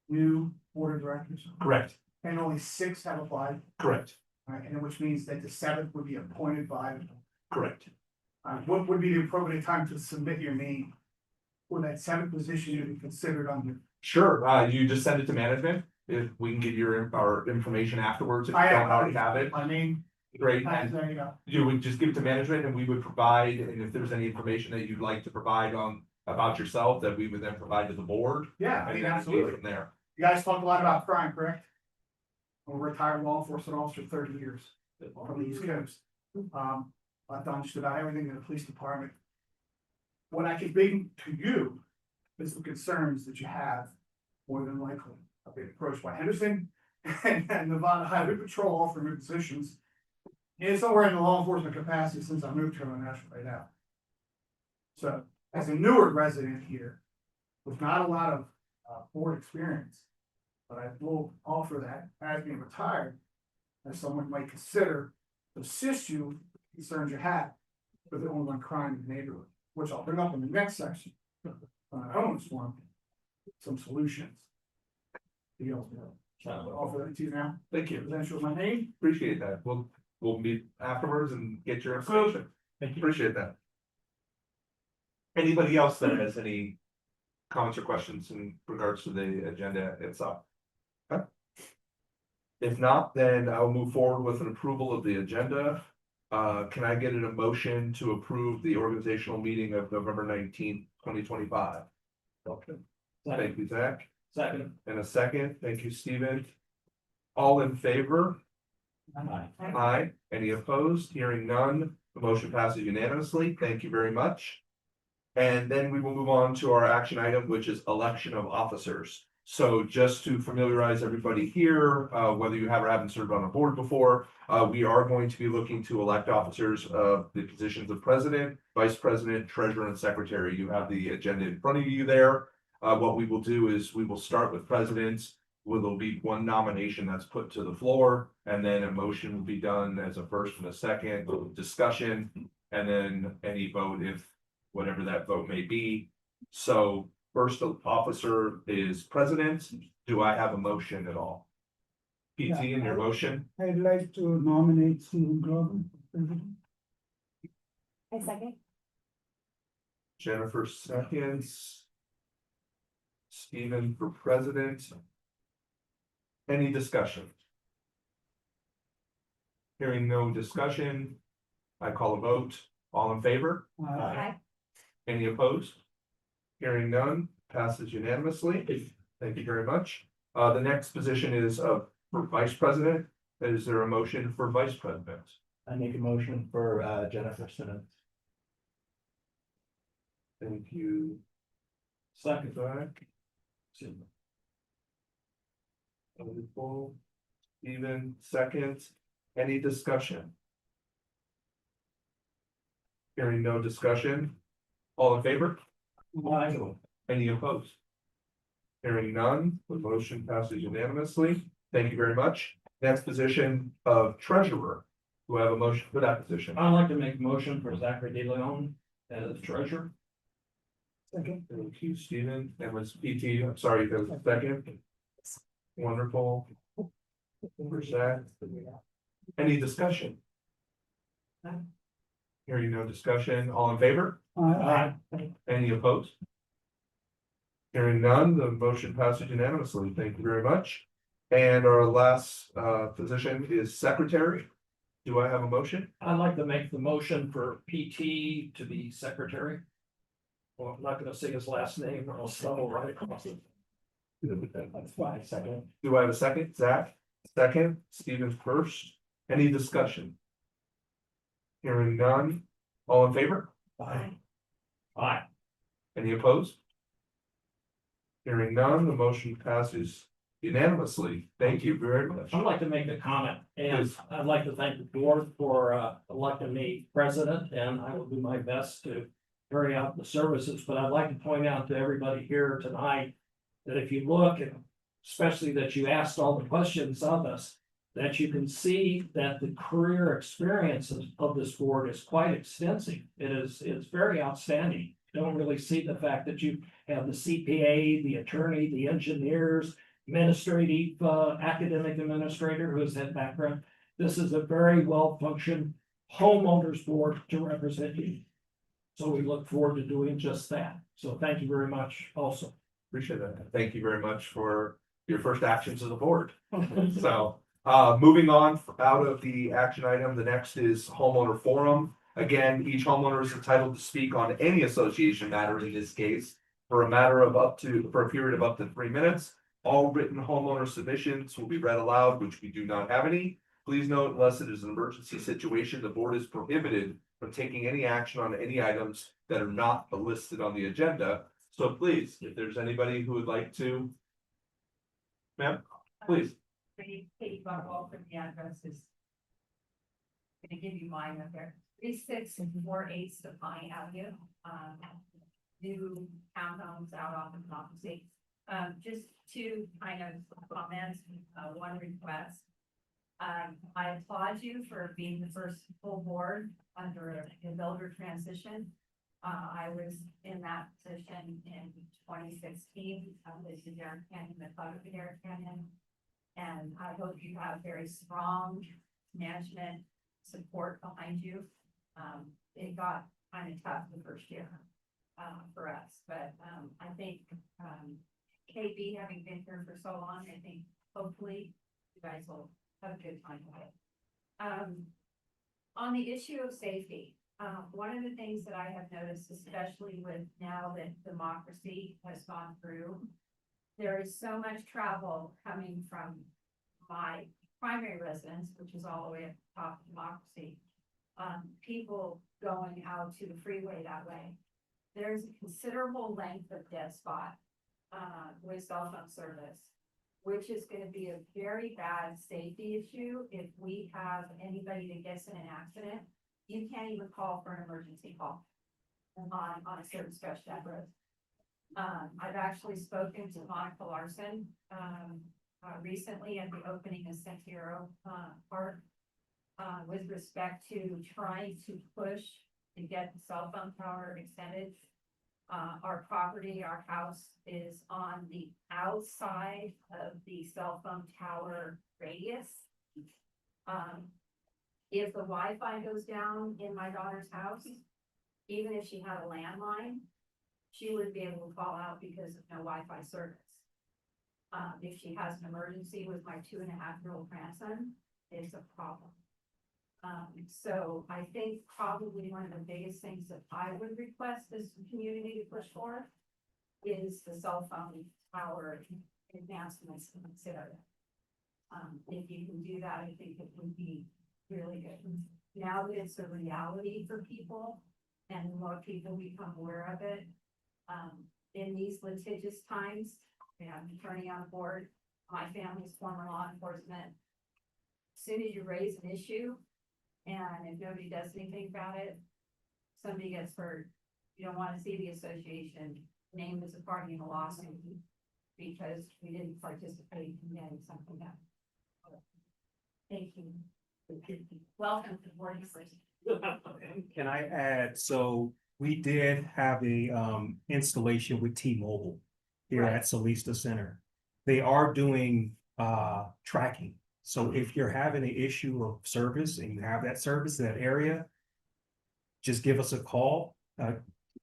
new board of directors? Correct, And only 6 have applied, correct, and then which means that the 7th would be appointed by, correct. what would be the appropriate time to submit your name? For that 7th position to be considered on your. Sure, you just send it to management. If we can get our information afterwards, if you I don't already have it, My name, great. there you go. You would just give it to management and we would provide, and if there's any information that you'd like to provide on about yourself, that we would then provide to the board. Yeah, I And mean, then absolutely. from there. You guys talk a lot about crime, correct? I'm a retired law enforcement officer, 30 years from the East Coast. I've done just about everything in the police department. What I can bring to you is the concerns that you have, more than likely. I've been approached by Henderson and Nevada Highway Patrol offering me positions. And somewhere in the law enforcement capacity since I moved here on Nashville right now. So, as a newer resident here, with not a lot of board experience, but I will offer that as being retired, as someone might consider to assist you with concerns you have with the online crime in the neighborhood, which I'll bring up in the next section. I almost want some solutions. You know, I'll offer that to you now. Thank you, Present you with my name. appreciate that. We'll meet afterwards and get your information. Thank you. Appreciate that. Anybody else that has any comments or questions in regards to the agenda itself? Okay. If not, then I'll move forward with an approval of the agenda. Can I get a motion to approve the organizational meeting of November 19th, 2025? Okay. Thank you, Zach. Second. And a second. Thank you, Stephen. All in favor? Aye. Any opposed? Hearing none, the motion passes unanimously. Thank you very much. And then we will move on to our action item, which is election of officers. So just to familiarize everybody here, whether you have or haven't served on a board before, we are going to be looking to elect officers of the positions of president, vice president, treasurer, and secretary. You have the agenda in front of you there. What we will do is we will start with presidents. Where there'll be one nomination that's put to the floor, and then a motion will be done as a first and a second discussion, and then any vote if whatever that vote may be. So first officer is president. Do I have a motion at all? PT in your motion? I'd like to nominate Stephen Grogan for president. I second. Jennifer seconds. Stephen for president. Any discussion? Hearing no discussion, I call a vote. All in favor? Aye. Any opposed? Hearing none, passes unanimously. Thank you very much. The next position is for vice president. Is there a motion for vice president? I make a motion for Jennifer Simmons. Thank you. Second. Zach. Wonderful. Stephen, second. Any discussion? Hearing no discussion. All in favor? Aye. Any opposed? Hearing none, the motion passes unanimously. Thank you very much. Next position of treasurer. Do I have a motion for that position? I'd like to make a motion for Zachary De Leon as treasurer. Second. Thank you, Stephen. That was PT. I'm sorry, that was a second. Wonderful. For Zach. Any discussion? Hearing no discussion. All in favor? Aye. Any opposed? Hearing none, the motion passes unanimously. Thank you very much. And our last position is secretary. Do I have a motion? I'd like to make the motion for PT to be secretary. Well, I'm not gonna say his last name or I'll stumble right across it. That's fine, second. Do I have a second? Zach? Second? Stephen first? Any discussion? Hearing none, all in favor? Aye. Aye. Any opposed? Hearing none, the motion passes unanimously. Thank you very much. I'd like to make a comment, and Please. I'd like to thank the board for electing me president, and I will do my best to carry out the services, but I'd like to point out to everybody here tonight that if you look, and especially that you asked all the questions of us, that you can see that the career experience of this board is quite extensive. It's very outstanding. You don't really see the fact that you have the CPA, the attorney, the engineers, administrative, academic administrator who has that background. This is a very well-functioned homeowners board to represent you. So we look forward to doing just that. So thank you very much also. Appreciate that. Thank you very much for your first actions as a board. So, moving on out of the action item, the next is homeowner forum. Again, each homeowner is entitled to speak on any association matter in this case for a period of up to 3 minutes. All written homeowner submissions will be read aloud, which we do not have any. Please note, unless it is an emergency situation, the board is prohibited from taking any action on any items that are not listed on the agenda. So please, if there's anybody who would like to. Ma'am, please. Katie Buckle from the addresses. Gonna give you mine up there, 3648 Stefani Avenue, new townhomes out on the property. Just two kind of comments, one request. I applaud you for being the first full board under a builder transition. I was in that position in 2016, this is Darren Canyon, the thought of Darren Canyon. And I hope you have very strong management support behind you. It got kind of tough the first year for us, but I think KB having been here for so long, I think hopefully you guys will have a good time with it. On the issue of safety, one of the things that I have noticed, especially with now that democracy has gone through, there is so much travel coming from my primary residence, which is all the way at the top of democracy. People going out to the freeway that way. There's a considerable length of dead spot with cell phone service, which is going to be a very bad safety issue if we have anybody that gets in an accident. You can't even call for an emergency call on a certain stretch of that road. I've actually spoken to Monica Larson recently at the opening of Sentiero Park with respect to trying to push to get the cell phone tower extended. Our property, our house is on the outside of the cell phone tower radius. If the Wi-Fi goes down in my daughter's house, even if she had a landline, she would be able to call out because of no Wi-Fi service. If she has an emergency with my 2.5-year-old grandson, it's a problem. So I think probably one of the biggest things that I would request this community to push for is the cell phone tower advancements in this area. If you can do that, I think it would be really good. Now that it's a reality for people and more people become aware of it, in these litigious times, and I'm attorney on board, my family's former law enforcement. As soon as you raise an issue, and if nobody does anything about it, somebody gets hurt. You don't want to see the association named as a party in a lawsuit because we didn't participate in getting something done. Thank you. Welcome to board. Can I add, so we did have a installation with T-Mobile here at Solista Center. They are doing tracking. So if you're having an issue of service and you have that service in that area, just give us a call.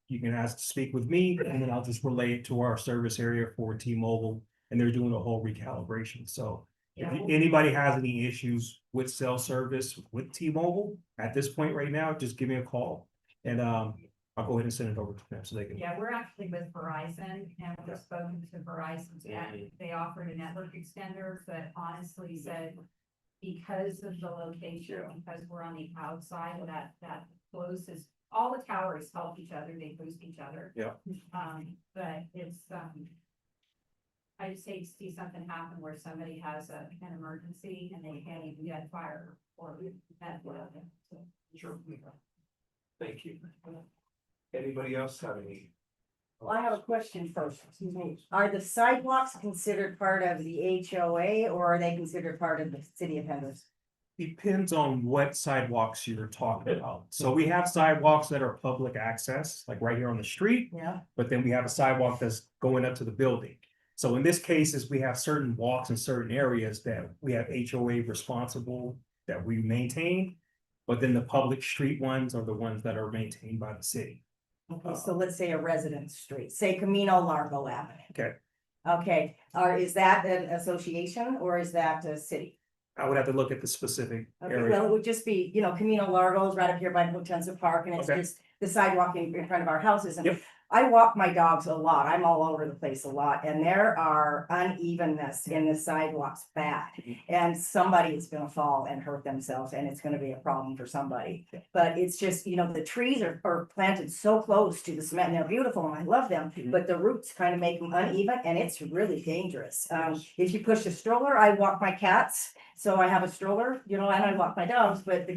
You can ask to speak with me and then I'll just relay it to our service area for T-Mobile, and they're doing a whole recalibration. So if anybody has any issues with cell service with T-Mobile at this point right now, just give me a call and I'll go ahead and send it over to them so they can. Yeah, we're actually with Verizon and we've spoken to Verizon. They offered a network extender, but honestly said because of the location, because we're on the outside, that closes, all the towers help each other, they boost each other. Yeah. But it's, I just hate to see something happen where somebody has an emergency and they can't even get fire or that. Sure. Thank you. Anybody else have any? Well, I have a question first, excuse me. Are the sidewalks considered part of the HOA or are they considered part of the city of Henderson? Depends on what sidewalks you're talking about. So we have sidewalks that are public access, like right here on the street, Yeah. but then we have a sidewalk that's going up to the building. So in this case, is we have certain walks in certain areas that we have HOA responsible that we maintain. But then the public street ones are the ones that are maintained by the city. Okay, so let's say a residence street, say Camino Largo Avenue. Okay, Okay, is that an association or is that a city? I would have to look at the specific Okay, area. well, it would just be, Camino Largo is right up here by Potenza Park and it's Okay. just the sidewalk in front of our houses. And Yep. I walk my dogs a lot. I'm all over the place a lot and there are unevenness in the sidewalks bad. And somebody is gonna fall and hurt themselves and it's gonna be a problem for somebody. But it's just, the trees are planted so close to the cement and they're beautiful and I love them. But the roots kind of make them uneven and it's really dangerous. If you push a stroller, I walk my cats. So I have a stroller, and I walk my dogs, but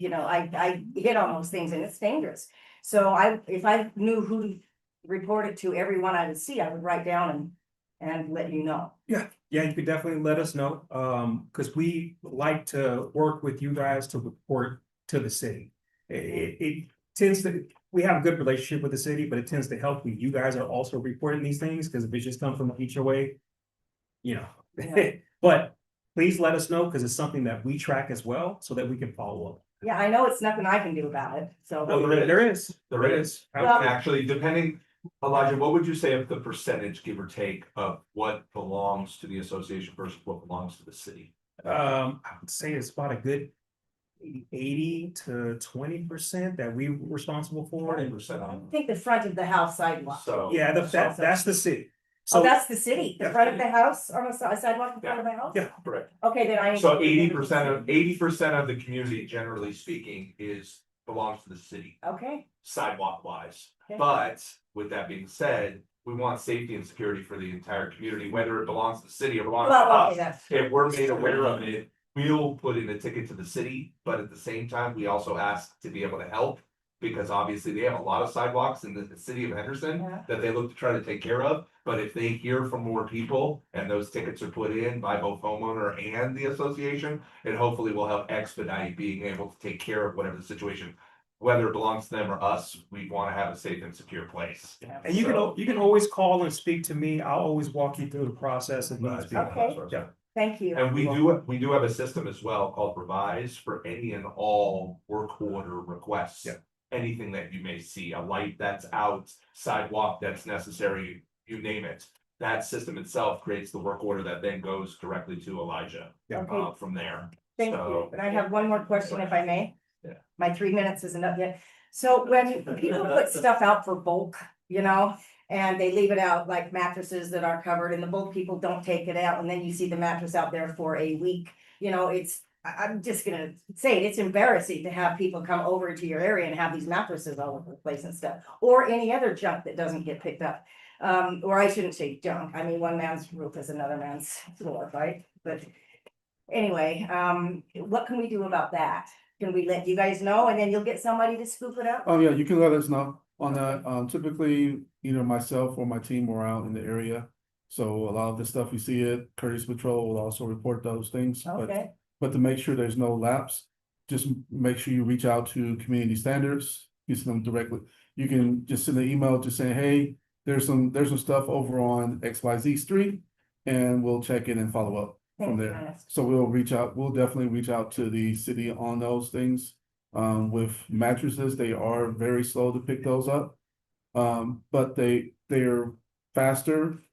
I hit on those things and it's dangerous. So if I knew who to report it to, everyone I would see, I would write down and let you know. Yeah, you could definitely let us know, because we like to work with you guys to report to the city. It tends to, we have a good relationship with the city, but it tends to help when you guys are also reporting these things, because if it just comes from HOA, Yeah. But please let us know, because it's something that we track as well, so that we can follow up. Yeah, I know it's nothing I can do about it, so. No, There is. Well- Actually, depending, Elijah, what would you say of the percentage, give or take, of what belongs to the association versus what belongs to the city? I would say it's about a good 80 to 20% that we're responsible for. And 20% I on. think the front of the house sidewalk. So. yeah, that's the city. Oh, So that's the city, the Yeah. front of the house, on the sidewalk in front of my house? Yeah. Correct. Okay, then I. So 80% of the community, generally speaking, belongs to the city, Okay, sidewalk wise. Okay. But with that being said, we want safety and security for the entire community, whether it belongs to the city or belongs to well, okay, us. that's. If we're made aware of it, we'll put in a ticket to the city, but at the same time, we also ask to be able to help. Because obviously they have a lot of sidewalks in the city of Henderson Yeah. that they look to try to take care of. But if they hear from more people and those tickets are put in by both homeowner and the association, it hopefully will help expedite being able to take care of whatever the situation. Whether it belongs to them or us, we want to have a safe and secure place. and you can always call and speak to me. I'll always walk you through the process if needs be. Okay. Yeah. Thank you. And we do have a system as well called Revise for any and all work order requests. Yeah. Anything that you may see, a light that's out, sidewalk that's necessary, you name it. That system itself creates the work order that then goes directly to Elijah. Yeah. Okay. From there. Thank you, So- and I have one more question if I may. Yeah. My 3 minutes isn't up yet. So when people put stuff out for bulk, and they leave it out like mattresses that are covered and the bulk people don't take it out and then you see the mattress out there for a week, I'm just gonna say it's embarrassing to have people come over to your area and have these mattresses all over the place and stuff. Or any other junk that doesn't get picked up. Or I shouldn't say junk, I mean, one man's roof is another man's floor, right? But anyway, what can we do about that? Can we let you guys know and then you'll get somebody to scoop it up? Oh, yeah, you can let us know on that. Typically, either myself or my team are out in the area. So a lot of the stuff you see at Courteous Patrol will also report those things. Okay, But to make sure there's no lapse, just make sure you reach out to community standards, use them directly. You can just send an email just saying, hey, there's some stuff over on XYZ Street, and we'll check in and follow up from thank you, there. Dennis. So we'll definitely reach out to the city on those things. With mattresses, they are very slow to pick those up. But they're faster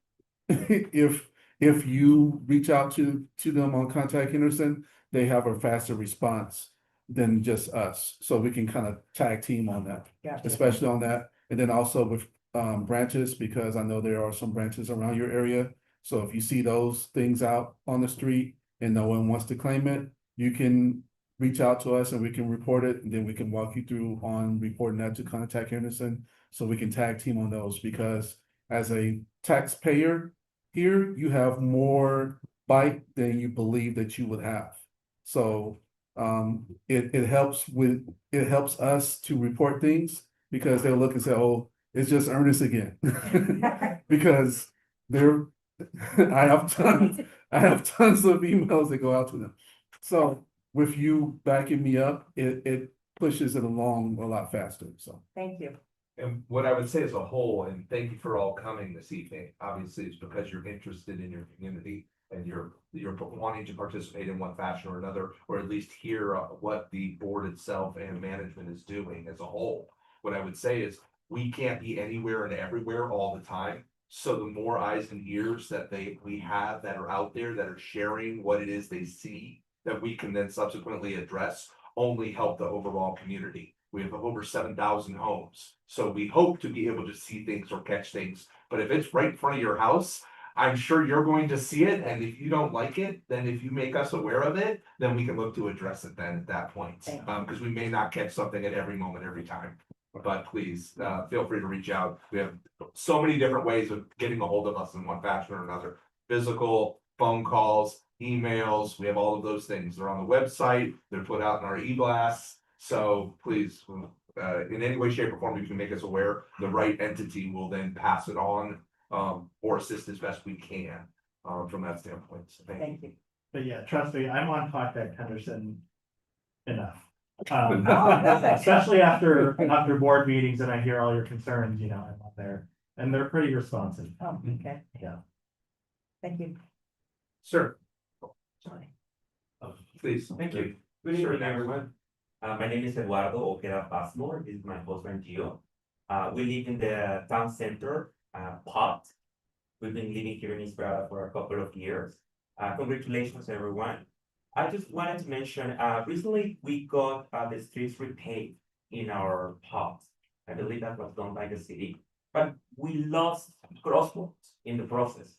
if you reach out to them on Contact Henderson, they have a faster response than just us. So we can kind of tag team on that, Gotcha. especially on that. And then also with branches, because I know there are some branches around your area. So if you see those things out on the street and no one wants to claim it, you can reach out to us and we can report it, and then we can walk you through on reporting that to Contact Henderson. So we can tag team on those, because as a taxpayer here, you have more bite than you believe that you would have. So it helps us to report things, because they'll look and say, oh, it's just Ernest again. Because I have tons of emails that go out to them. So with you backing me up, it pushes it along a lot faster, so. Thank you. And what I would say as a whole, and thank you for all coming this evening, obviously it's because you're interested in your community and you're wanting to participate in one fashion or another, or at least hear what the board itself and management is doing as a whole. What I would say is we can't be anywhere and everywhere all the time. So the more eyes and ears that we have that are out there that are sharing what it is they see, that we can then subsequently address, only help the overall community. We have over 7,000 homes. So we hope to be able to see things or catch things. But if it's right in front of your house, I'm sure you're going to see it. And if you don't like it, then if you make us aware of it, then we can look to address it then at that point. Because we may not catch something at every moment, every time. But please, feel free to reach out. We have so many different ways of getting a hold of us in one fashion or another. Physical, phone calls, emails, we have all of those things. They're on the website, they're put out in our e-blasts. So please, in any way, shape, or form, you can make us aware, the right entity will then pass it on, or assist as best we can, from that standpoint. So Thank you. But yeah, trust me, I'm on Contact Henderson enough. perfect. Especially after board meetings and I hear all your concerns, I'm on there, and they're pretty responsive. Oh, okay. Yeah. Thank you. Sir, Sorry. please. Thank you. Good evening, everyone. My name is Eduardo Oquera Pasmore. This is my husband, Gio. We live in the town center, Pot. We've been living here in Inspirada for a couple of years. Congratulations, everyone. I just wanted to mention, recently we got the streets repaved in our Pot. I believe that was done by the city, but we lost crosswalks in the process.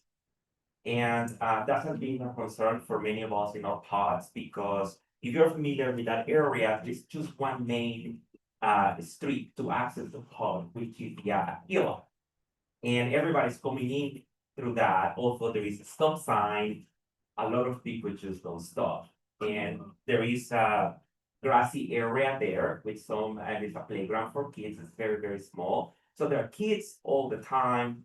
And that has been a concern for many of us in our pods, because if you're familiar with that area, there's just one main street to access the pod, which is the Aquila. And everybody's coming in through that. Also, there is a stop sign. A lot of people just don't stop. And there is a grassy area there with and it's a playground for kids. It's very, very small. So there are kids all the time.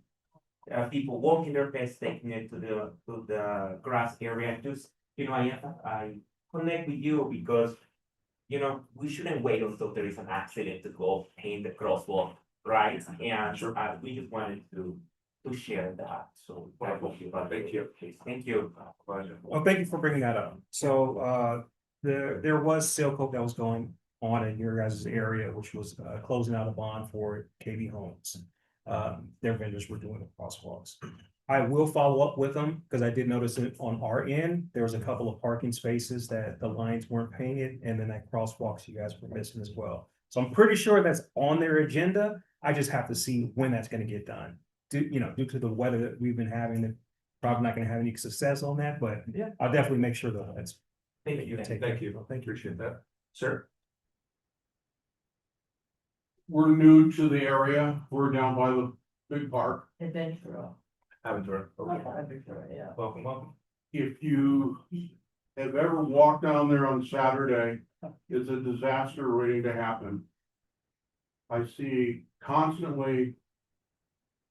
People walking their pets, taking it to the grass area. Just, I connect with you because, we shouldn't wait until there is an accident to go paint the crosswalk, right? And we just wanted to share that. So thank you. Thank you. Well, thank you for bringing that up. So, there was seal coat that was going on in your guys' area, which was closing out a bond for KB Homes. Their vendors were doing the crosswalks. I will follow up with them, because I did notice it on our end. There was a couple of parking spaces that the lines weren't painted, and then that crosswalks you guys were missing as well. So I'm pretty sure that's on their agenda. I just have to see when that's gonna get done. Due to the weather that we've been having, probably not gonna have any success on that, but yeah, I'll definitely make sure that that's. Thank you. Thank you. Appreciate that. Sir. We're new to the area. We're down by the big park. Adventure. Aventura. Okay. Yeah. Welcome. If you have ever walked down there on Saturday, it's a disaster waiting to happen. I see constantly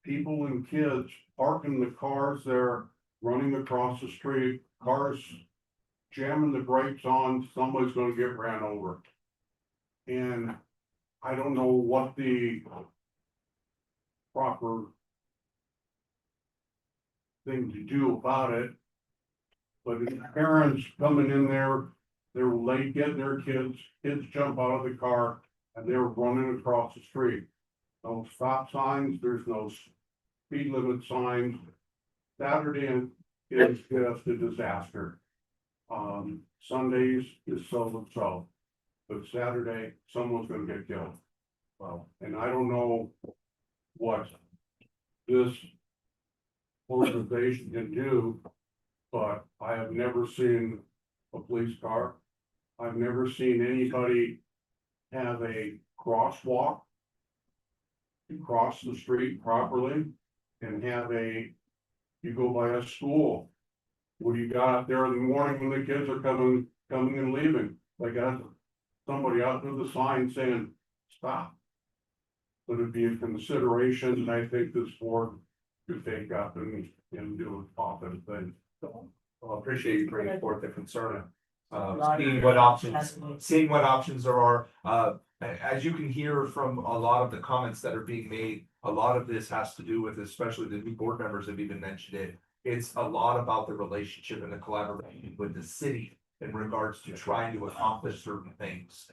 people and kids parking the cars there, running across the street, cars jamming the brakes on, somebody's gonna get ran over. And I don't know what the proper thing to do about it. But if parents coming in there, they're late getting their kids jump out of the car and they're running across the street. No stop signs, there's no speed limit signs. Saturday is just a disaster. Sundays is so, but Saturday, someone's gonna get killed. Well, and I don't know what this organization can do, but I have never seen a police car I've never seen anybody have a crosswalk to cross the street properly and have you go by a school. What do you got out there in the morning when the kids are coming and leaving? They got somebody out with a sign saying, stop. Would it be a consideration, and I think this board could take up and do a positive thing. Well, I appreciate you bringing forth the concern. Seeing what options there are, as you can hear from a lot of the comments that are being made, a lot of this has to do with, especially the new board members have even mentioned it. It's a lot about the relationship and the collaboration with the city in regards to trying to accomplish certain things.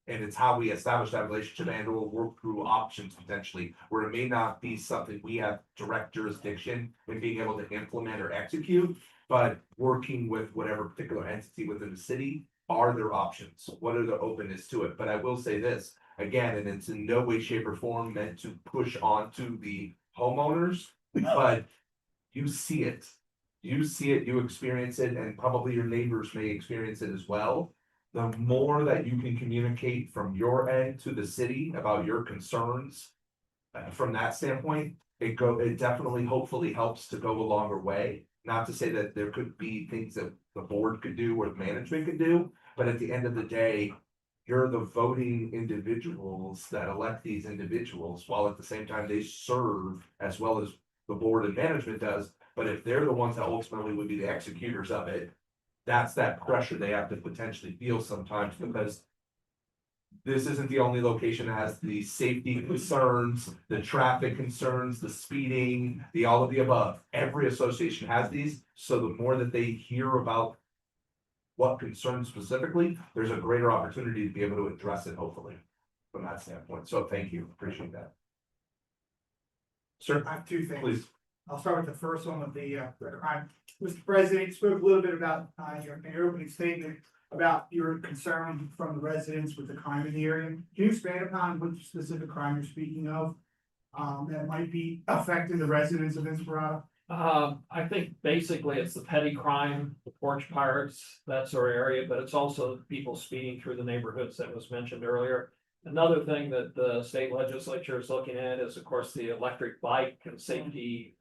And it's how we establish that relationship and or work through options potentially, where it may not be something we have direct jurisdiction in being able to implement or execute. But working with whatever particular entity within the city, are there options? What are the openness to it? But I will say this, again, and it's in no way, shape or form meant to push onto the homeowners, but you see it. You see it, you experience it, and probably your neighbors may experience it as well. The more that you can communicate from your end to the city about your concerns, from that standpoint, it definitely hopefully helps to go a longer way. Not to say that there could be things that the board could do or the management could do, but at the end of the day, you're the voting individuals that elect these individuals, while at the same time they serve as well as the board and management does. But if they're the ones that ultimately would be the executors of it, that's that pressure they have to potentially feel sometimes, because this isn't the only location that has the safety concerns, the traffic concerns, the speeding, the all of the above. Every association has these, so the more that they hear about what concerns specifically, there's a greater opportunity to be able to address it, hopefully, from that standpoint. So thank you, appreciate that. Sir, I have two things. please. I'll start with the first one with the crime. Mr. President, you spoke a little bit about your opening statement about your concern from the residents with the crime in the area. Can you expand upon what specific crime you're speaking of that might be affecting the residents of Inspirada? I think basically it's the petty crime, the porch pirates, that sort of area, but it's also people speeding through the neighborhoods that was mentioned earlier. Another thing that the state legislature is looking at is, of course, the electric bike and safety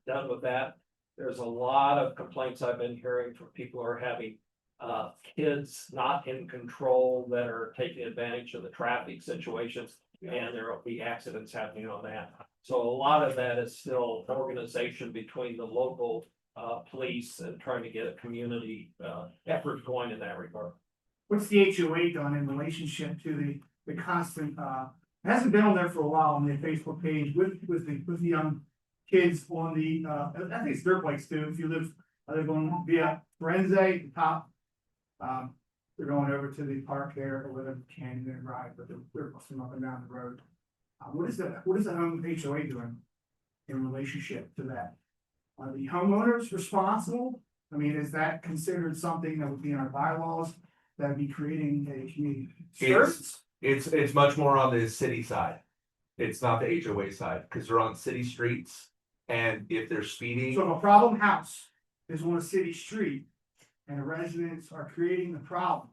done with that. There's a lot of complaints I've been hearing from people who are having kids not in control that are taking advantage of the traffic situations, and there will be accidents happening on that. So a lot of that is still organization between the local police and trying to get a community effort going in that regard. What's the HOA done in relationship to the constant, it hasn't been on there for a while on their Facebook page with the young kids on the, I think it's dirt bikes too, if you live, they're going via Firenze, top. They're going over to the park there or whatever canyon and ride, but they're busting up and down the road. What is the HOA doing in relationship to that? Are the homeowners responsible? I mean, is that considered something that would be in our bylaws that would be creating a community? It's much more on the city side. It's not the HOA side, because they're on city streets, and if they're speeding. So if a problem house is on a city street and the residents are creating the problem,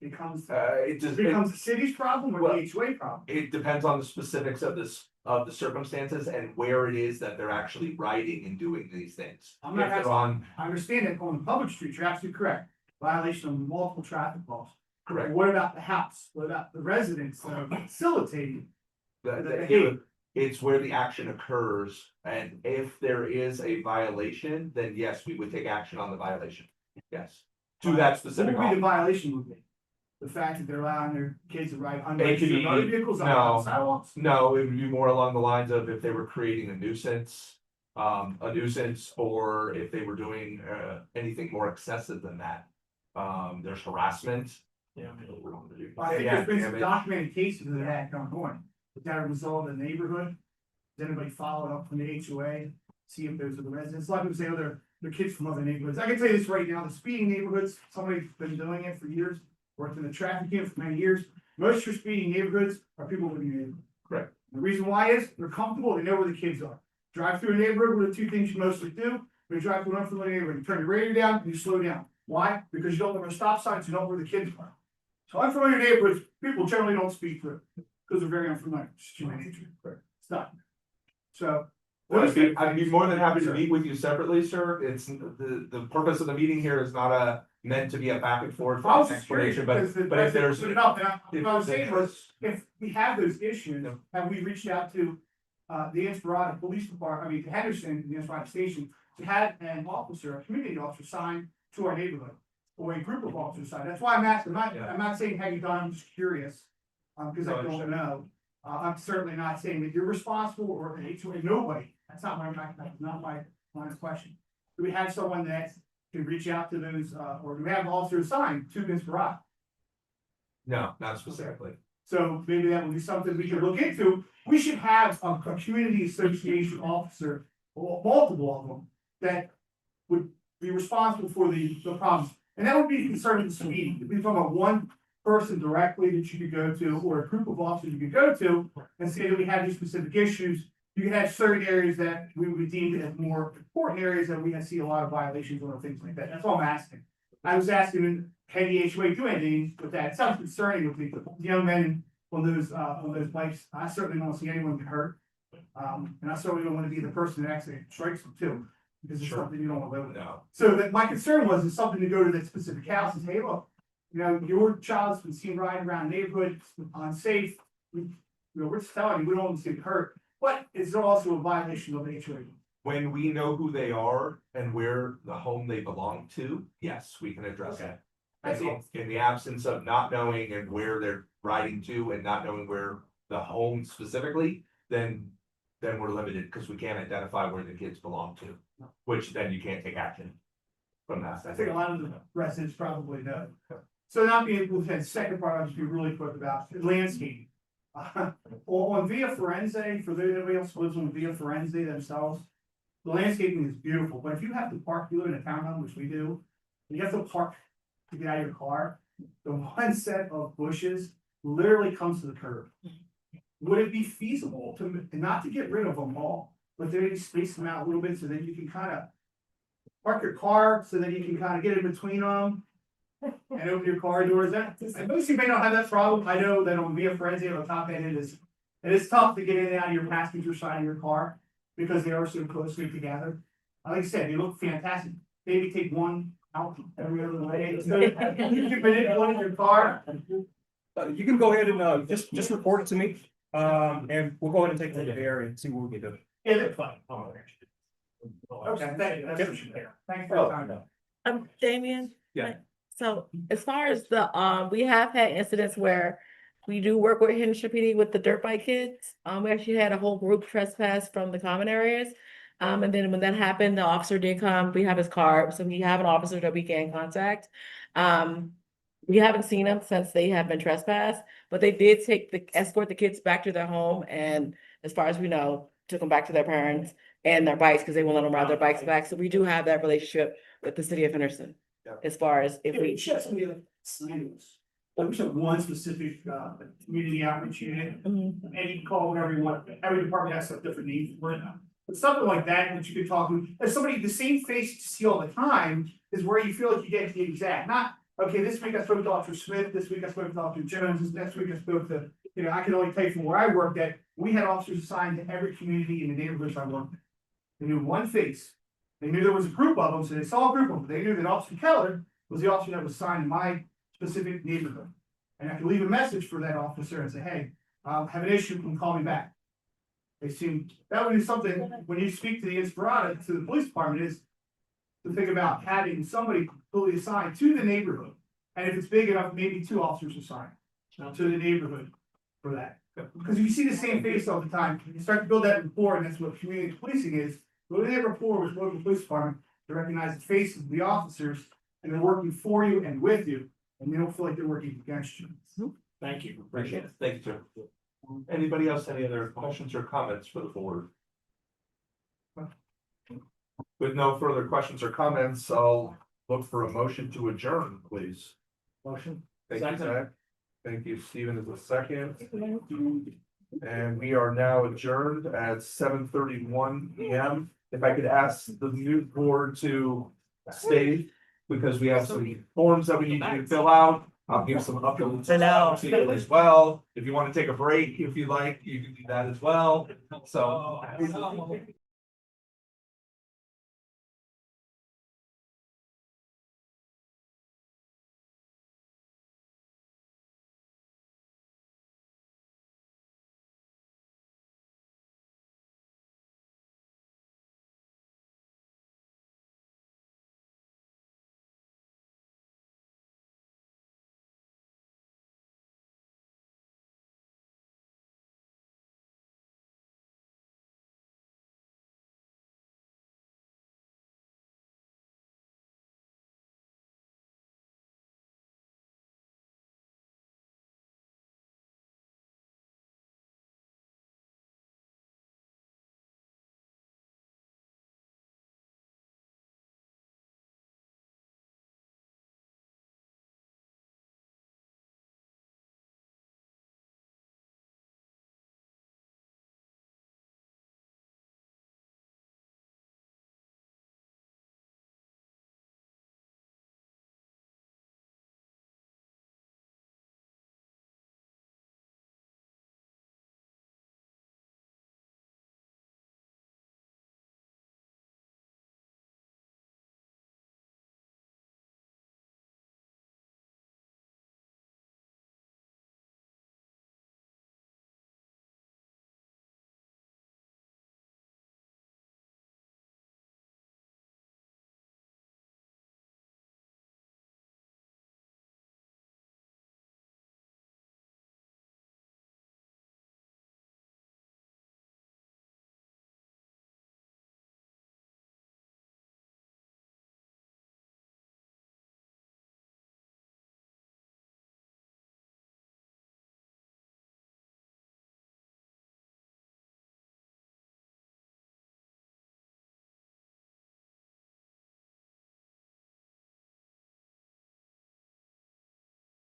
becomes the city's problem or the HOA problem? It depends on the specifics of the circumstances and where it is that they're actually riding and doing these things. I'm not If they're asking, I understand that on the public street, you're absolutely correct, violation of multiple traffic laws. Correct. What about the house? What about the residents that are facilitating? It's where the action occurs, and if there is a violation, then yes, we would take action on the violation. Yes, to that specific. What would be the violation would be? The fact that they're allowing their kids to ride It could be- unregistered motor vehicles no. on sidewalks? No, it would be more along the lines of if they were creating a nuisance, or if they were doing anything more excessive than that. There's harassment. I think there's been some documented cases of that going on. Is that a result of the neighborhood? Does anybody follow up from the HOA? See if those are the residents? A lot of people say, oh, they're kids from other neighborhoods. I can tell you this right now, the speeding neighborhoods, somebody's been doing it for years, worked in the traffic unit for many years. Most of your speeding neighborhoods are people living in neighborhoods. Correct. The reason why is they're comfortable, they know where the kids are. Drive through a neighborhood, what are the two things you mostly do? When you drive through an unfamiliar neighborhood, you turn your radio down and you slow down. Why? Because you don't know where stop signs, you don't know where the kids are. So unfamiliar neighborhoods, people generally don't speak through, because they're very unfamiliar, it's human nature, it's not. So. I'd be more than happy to meet with you separately, sir. It's, the purpose of the meeting here is not meant to be a back and forth I was just curious, explanation, because but if there's. what I was saying was, if we have those issues, have we reached out to the Inspirada Police Department, I mean, Henderson, the Inspirada Station, to have an officer, a community officer sign to our neighborhood, or a group of officers sign, that's why I'm asking, I'm not saying have you done, I'm just curious. Because I don't know, I'm certainly not saying that you're responsible or an HOA, nobody, that's not my line of question. Do we have someone that can reach out to those, or do we have officers sign to Inspirada? No, not specifically. So maybe that would be something we could look into. We should have a community association officer, or multiple of them, that would be responsible for the problems. And that would be a concern of this meeting. If we talk about one person directly that you could go to, or a group of officers you could go to, and say that we have these specific issues, you can have certain areas that we would deem as more important areas that we see a lot of violations or things like that. That's all I'm asking. I was asking, can the HOA do anything with that? It sounds concerning with the young men on those bikes. I certainly don't see anyone get hurt. And I certainly don't want to be the person that actually strikes them too, because it's something you don't want to live with. No. So that my concern was, is something to go to that specific house and say, hey, look, you know, your child's been seen riding around the neighborhood, it's unsafe. We're just telling you, we don't want to see it hurt, but it's also a violation of HOA. When we know who they are and where the home they belong to, yes, we can address Okay. that. That's all. In the absence of not knowing and where they're riding to and not knowing where the home specifically, then we're limited because we can't identify where the kids belong to, which then you can't take action from that. I think a lot of the residents probably know. So not being able to, the second part, I'll just be really quick about landscape. On Via Firenze, for those anybody else who lives on Via Firenze themselves, the landscaping is beautiful, but if you have to park, you live in a townhome, which we do, and you have to park to get out of your car, the one set of bushes literally comes to the curb. Would it be feasible to, not to get rid of them all, but to maybe space them out a little bit so that you can kind of park your car, so that you can kind of get in between them and open your car doors? And most of you may not have that problem. I know that on Via Firenze, on the top end, it is tough to get in and out of your passenger side of your car because they are so closely together. Like I said, they look fantastic. Maybe take one out every other way. So you can put it in your car. You can go ahead and just report it to me, and we'll go ahead and take a look at the area and see what we can do. Yeah, that's fine. Okay, thank you. That's what you care. Thanks for your time. Damien? Yeah. So as far as the, we have had incidents where we do work with Henderson PD with the dirt bike kids. We actually had a whole group trespass from the common areas. And then when that happened, the officer did come, we have his card, so we have an officer that we can contact. We haven't seen them since they have been trespassed, but they did escort the kids back to their home, and as far as we know, took them back to their parents and their bikes, because they won't let them ride their bikes back. So we do have that relationship with the city of Henderson. Yeah. As far as if we. It's just me like silos. Like we have one specific community outreach unit, Mhm. and you can call whatever you want. Every department has a different need for it. But something like that you could talk to, as somebody, the same face you see all the time is where you feel like you get the exact, not, okay, this week I spoke to Officer Smith, this week I spoke to Officer Jones, this next week I spoke to, you know, I can only tell you from where I worked that we had officers assigned to every community in the neighborhoods I worked in. They knew one face. They knew there was a group of them, so they saw a group of them. They knew that Officer Keller was the officer that was assigned to my specific neighborhood. And I could leave a message for that officer and say, hey, have an issue, you can call me back. They seem, that would be something, when you speak to the Inspirada, to the police department, is to think about having somebody fully assigned to the neighborhood. And if it's big enough, maybe 2 officers assigned to the neighborhood for that. Because if you see the same face all the time, you start to build that rapport, and that's what community policing is. Building that rapport with local police department to recognize the faces of the officers, and they're working for you and with you, and they don't feel like they're working against you. Thank you, appreciate it. Thank you, sir. Anybody else, any other questions or comments for the board? With no further questions or comments, I'll look for a motion to adjourn, please. Motion. Thank you, Zach. Thank you, Stephen, is a second. And we are now adjourned at 7:31 PM. If I could ask the new board to stay because we have some forms that we need to fill out. I'll give some uphill I know. to you as well. If you want to take a break, if you like, you can do that as well. So.